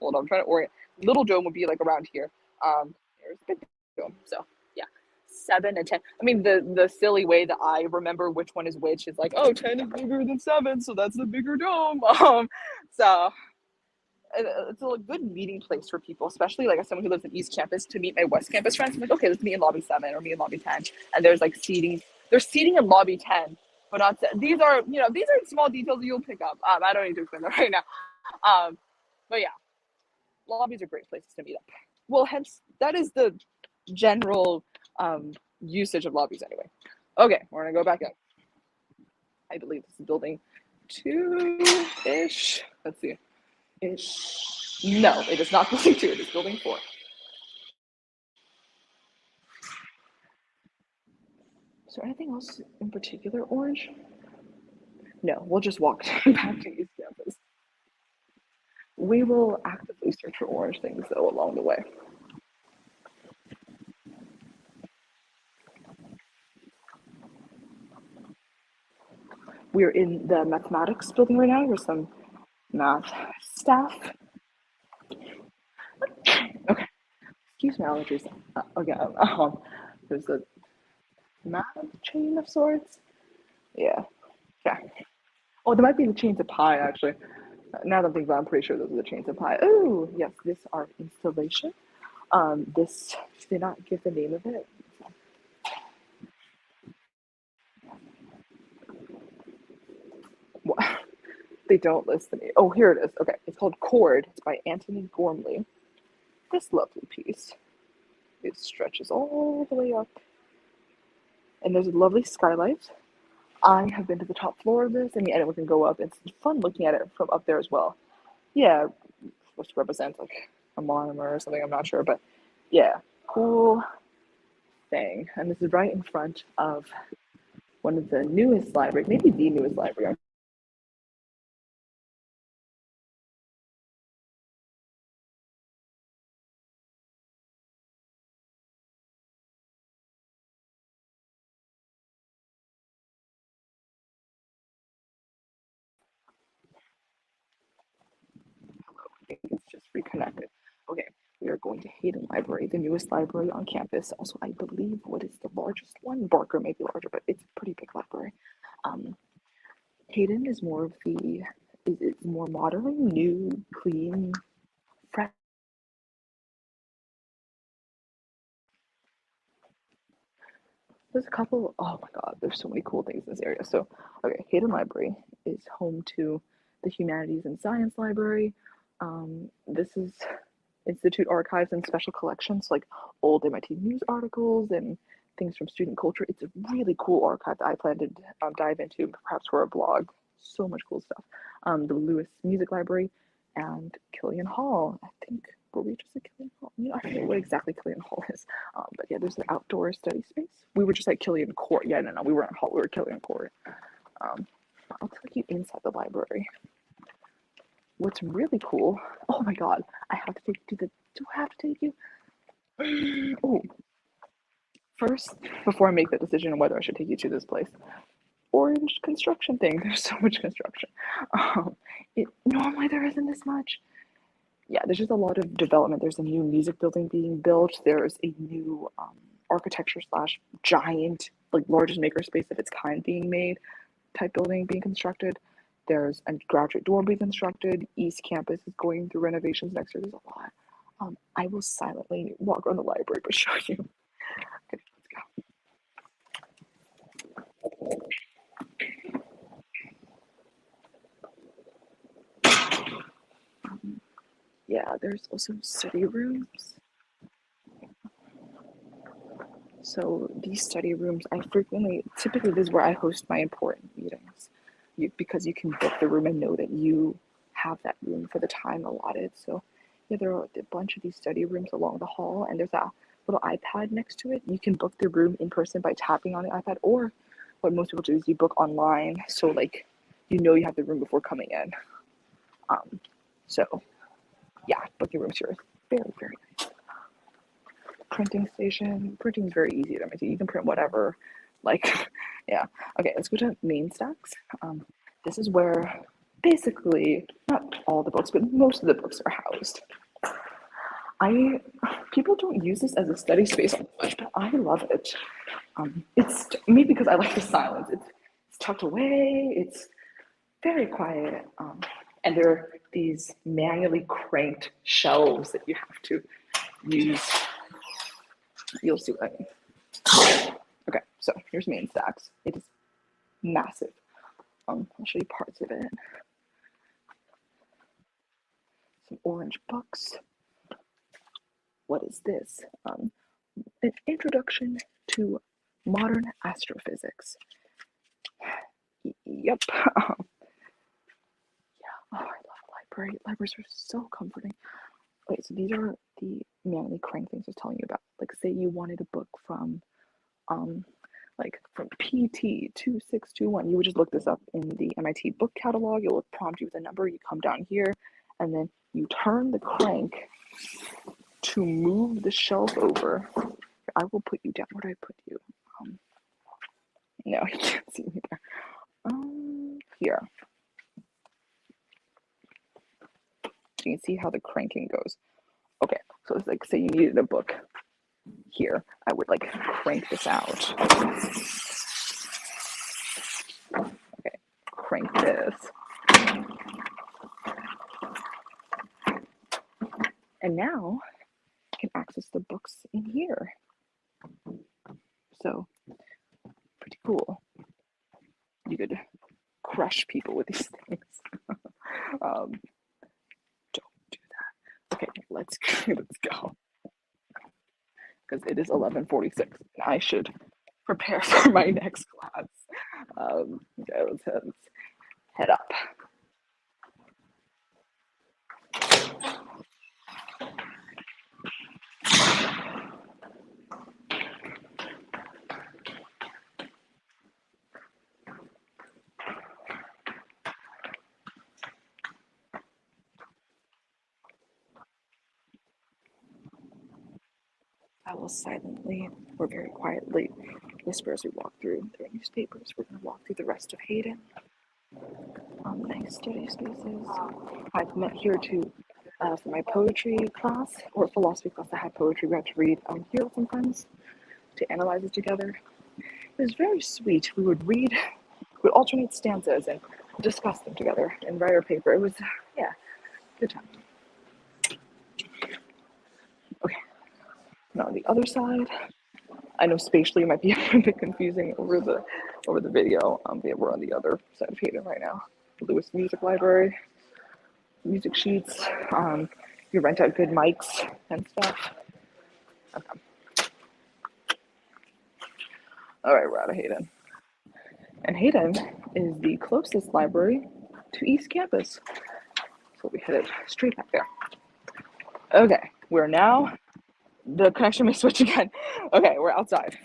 on, I'm trying to orient. Little Dome would be like around here. There's Big Dome. So yeah, 7 and 10. I mean, the silly way that I remember which one is which is like, oh, 10 is bigger than 7, so that's the bigger dome. So it's a good meeting place for people, especially like as someone who lives in East Campus, to meet my West Campus friends. I'm like, okay, let's meet in lobby 7 or meet in lobby 10. And there's like seating. There's seating in lobby 10, but not these are small details you'll pick up. I don't need to explain that right now. But yeah, lobbies are great places to meet up. Well, hence that is the general usage of lobbies anyway. Okay, we're gonna go back up. I believe this is building 2-ish. Let's see. No, it is not building 2, it is building 4. Is there anything else in particular orange? No, we'll just walk back to East Campus. We will actively search for orange things though along the way. We're in the mathematics building right now. There's some math staff. Okay, excuse my allergies again. There's a math chain of sorts. Yeah. Oh, there might be the chains of pi actually. Now that I'm thinking about it, I'm pretty sure those are the chains of pi. Oh, yes, this art installation. This did not give the name of it. What? They don't list the name. Oh, here it is. Okay, it's called Chord. It's by Anthony Gormley. This lovely piece. It stretches all the way up. And there's a lovely skylight. I have been to the top floor of this. I mean, anyone can go up. It's fun looking at it from up there as well. Yeah, supposed to represent like a monomer or something, I'm not sure, but yeah, cool thing. And this is right in front of one of the newest libraries, maybe the newest library. I think it's just reconnected. Okay, we are going to Hayden Library, the newest library on campus. Also, I believe what is the largest one? Barker may be larger, but it's a pretty big library. Hayden is more of the, it's more modern, new, clean, fresh. There's a couple, oh my god, there's so many cool things in this area. So, okay, Hayden Library is home to the Humanities and Science Library. This is Institute Archives and Special Collections, like old MIT news articles and things from student culture. It's a really cool archive that I plan to dive into, perhaps for a blog. So much cool stuff. The Lewis Music Library and Killian Hall. I think, were we just at Killian Hall? You know, I forget what exactly Killian Hall is. But yeah, there's an outdoor study space. We were just at Killian Court. Yeah, no, we weren't Hall, we were Killian Court. I'll take you inside the library. What's really cool, oh my god, I have to take you to the, do I have to take you? Oh, first, before I make the decision on whether I should take you to this place, orange construction thing. There's so much construction. Normally there isn't this much. Yeah, there's just a lot of development. There's a new music building being built. There's a new architecture slash giant, like largest makerspace of its kind being made type building being constructed. There's a graduate dorm being constructed. East Campus is going through renovations next year. There's a lot. I will silently walk around the library but show you. Okay, let's go. Yeah, there's also study rooms. So these study rooms, typically this is where I host my important meetings, because you can book the room and know that you have that room for the time allotted. So yeah, there are a bunch of these study rooms along the hall, and there's a little iPad next to it. You can book the room in person by tapping on the iPad, or what most people do is you book online, so like you have the room before coming in. So yeah, booking rooms here is very, very nice. Printing station. Printing is very easy at MIT. You can print whatever. Like, yeah. Okay, let's go to main stacks. This is where basically not all the books, but most of the books are housed. People don't use this as a study space much, but I love it. It's maybe because I like the silence. It's tucked away. It's very quiet. And these manually cranked shelves that you have to use. You'll see what I mean. Okay, so here's main stacks. It is massive. I'll show you parts of it. Some orange books. What is this? An introduction to modern astrophysics. Yep. Yeah. Oh, I love library. Libraries are so comforting. Okay, so these are the manually crank things I was telling you about. Like, say you wanted a book from like from PT 2621, you would just look this up in the MIT book catalog. It will prompt you with a number. You come down here, and then you turn the crank to move the shelf over. I will put you down. Where do I put you? No, you can't see me there. Here. You can see how the cranking goes. Okay, so it's like, say you needed a book here. I would like crank this out. Okay, crank this. And now I can access the books in here. So, pretty cool. You could crush people with these things. Don't do that. Okay, let's go. Because it is 11:46, and I should prepare for my next class. Okay, let's head up. I will silently or very quietly whisper as we walk through their newspapers. We're going to walk through the rest of Hayden. Nice study spaces. I've met here to for my poetry class or philosophy class. I had poetry. We had to read here with some friends to analyze it together. It was very sweet. We would alternate stanzas and discuss them together and write our paper. It was, yeah, good time. Okay. Now on the other side, I know spatially it might be a bit confusing over the video. Yeah, we're on the other side of Hayden right now. Lewis Music Library, music sheets. You rent out good mics and stuff. Okay. All right, we're out of Hayden. And Hayden is the closest library to East Campus. So we headed straight back there. Okay, we're now, the connection may switch again. Okay, we're outside.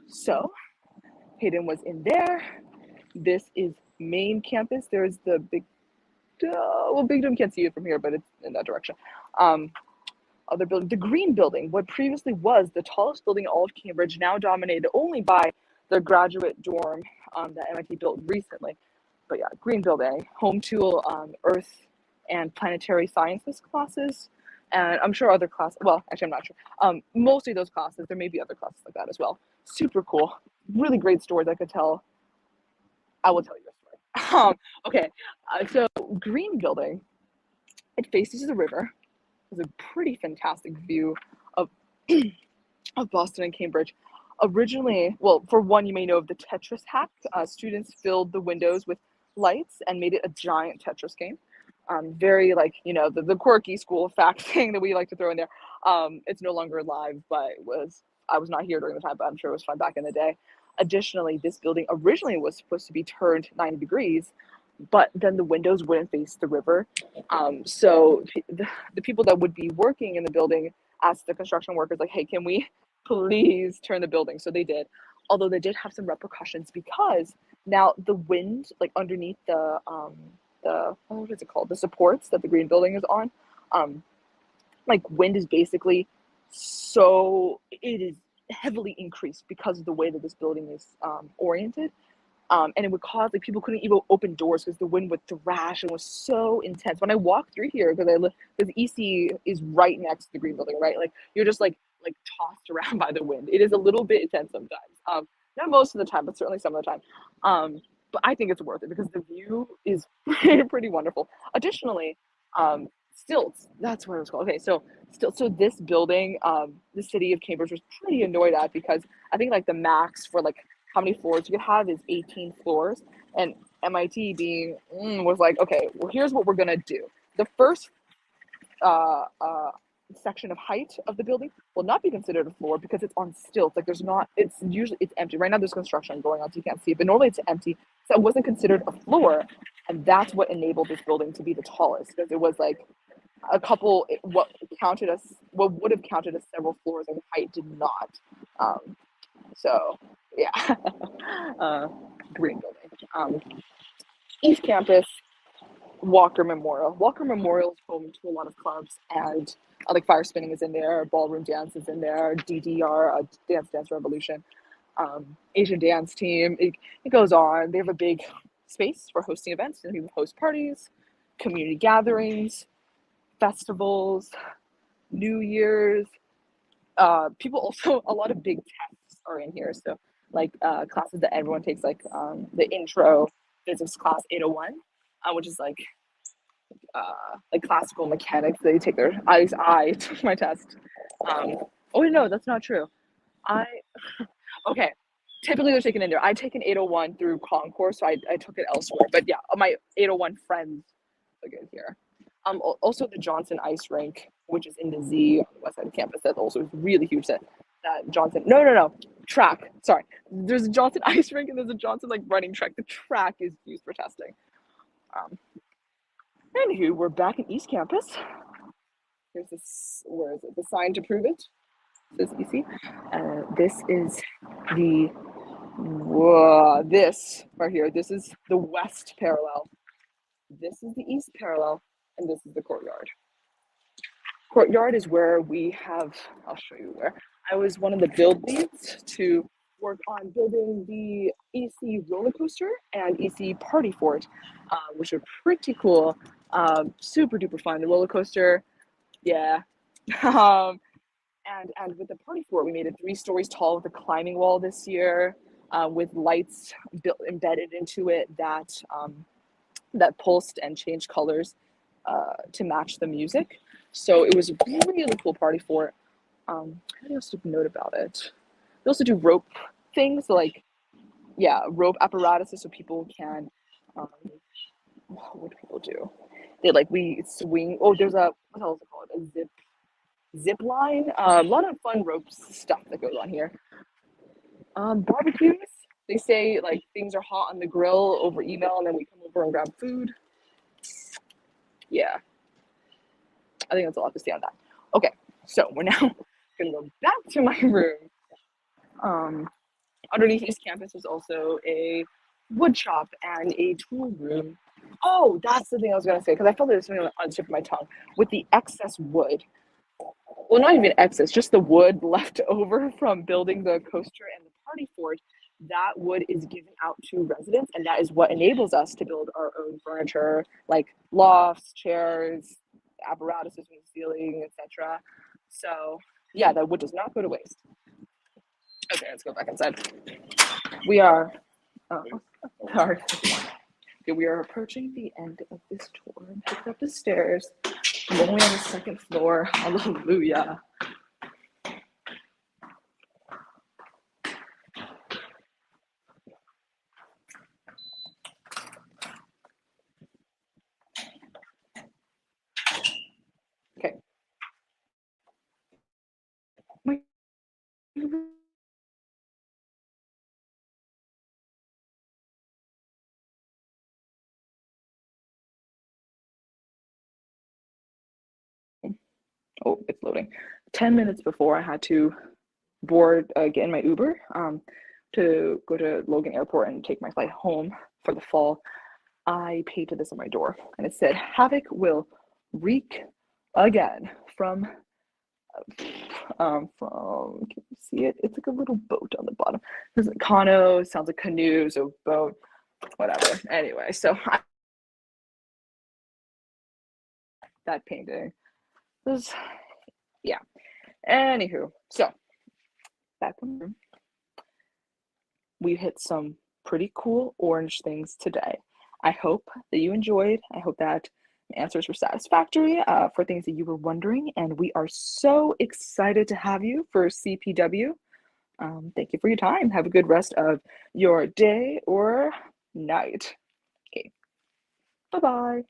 So, Hayden was in there. This is main campus. There's the big, Big Dome can't see it from here, but it's in that direction. Other building, the green building, what previously was the tallest building in all of Cambridge, now dominated only by the graduate dorm that MIT built recently. But yeah, green building, home to Earth and planetary sciences classes, and I'm sure other classes, well, actually I'm not sure. Mostly those classes, there may be other classes like that as well. Super cool, really great stories I could tell. I will tell you a story. Okay, so green building, it faces the river. It's a pretty fantastic view of of Boston and Cambridge. Originally, well, for one, you may know of the Tetris hack. Students filled the windows with lights and made it a giant Tetris game. Very like, the quirky school of fact thing that we like to throw in there. It's no longer live, but I was not here during the time, but I'm sure it was fun back in the day. Additionally, this building originally was supposed to be turned 90 degrees, but then the windows wouldn't face the river. So the people that would be working in the building asked the construction workers, like, hey, can we please turn the building? So they did, although they did have some repercussions because now the wind, like underneath the what is it called? The supports that the green building is on, like wind is basically, so it is heavily increased because of the way that this building is oriented. And it would cause, like, people couldn't even open doors because the wind would thrash and was so intense. When I walk through here, because EC is right next to the green building, right? Like, you're just like tossed around by the wind. It is a little bit intense sometimes. Not most of the time, but certainly some of the time. but I think it's worth it because the view is pretty wonderful. Additionally, stilts. That's what it was called. Okay, so still, so this building, the city of Cambridge was pretty annoyed at because I think like the max for like how many floors you could have is 18 floors, and MIT being was like, okay, well here's what we're gonna do. The first uh, uh, section of height of the building will not be considered a floor because it's on stilts. Like there's not, it's usually, it's empty. Right now there's construction going on, so you can't see it, but normally it's empty. So it wasn't considered a floor. And that's what enabled this building to be the tallest because it was like a couple, what would have counted as several floors and height did not. So yeah, green building. East Campus, Walker Memorial. Walker Memorial is home to a lot of clubs and like fire spinning is in there, ballroom dance is in there, DDR, Dance Revolution, Asian dance team. It goes on. They have a big space for hosting events and people host parties, community gatherings, festivals, New Year's. People also, a lot of big tests are in here. So like classes that everyone takes, like the intro physics class 801, which is like classical mechanics. They take their I took my test. Oh no, that's not true. I okay. Typically they're taken in there. I take an 801 through concourse, so I took it elsewhere. But yeah, my 801 friends took it here. Also the Johnson Ice Rink, which is in the Z on the west side of campus, that's also really huge. That Johnson, no, track. Sorry, there's a Johnson Ice Rink and there's a Johnson like running track. The track is used for testing. Anywho, we're back in East Campus. Here's this, where is it? The sign to prove it. It says EC. This is this right here. This is the west parallel. This is the east parallel, and this is the courtyard. Courtyard is where we have, I'll show you where. I was one of the build leads to work on building the EC roller coaster and EC party fort, which are pretty cool. Super duper fun. The roller coaster, yeah. And with the party fort, we made it 3 stories tall with a climbing wall this year, with lights embedded into it that that pulsed and changed colors to match the music. So it was a really cool party fort. What else to note about it? They also do rope things, like rope apparatuses, so people can. What do people do? They we swing. Oh, there's a, what else is it called? A zip line. A lot of fun rope stuff that goes on here. Barbecues. They say like things are hot on the grill over email, and then we come over and grab food. Yeah, I think that's all I have to say on that. Okay, so we're now gonna go back to my room. Underneath East Campus was also a wood shop and a tool room. Oh, that's the thing I was gonna say, because I felt there was something on the tip of my tongue. With the excess wood, well, not even excess, just the wood left over from building the coaster and the party fort, that wood is given out to residents, and that is what enables us to build our own furniture, like lofts, chairs, apparatuses from the ceiling, etc. So yeah, that wood does not go to waste. Okay, let's go back inside. We are sorry. Okay, we are approaching the end of this tour and picked up the stairs. I'm only on the 2nd floor. Hallelujah. Okay. Oh, it's loading. 10 minutes before I had to get in my Uber to go to Logan Airport and take my flight home for the fall, I painted this on my door, and it said, "Havoc will wreak again from can you see it? It's like a little boat on the bottom. There's a cano, sounds like canoe, so boat, whatever. Anyway, so that painting was, yeah. Anywho, so back in the room, we hit some pretty cool orange things today. I hope that you enjoyed. I hope that the answers were satisfactory for things that you were wondering, and we are so excited to have you for CPW. Thank you for your time. Have a good rest of your day or night. Okay, bye-bye.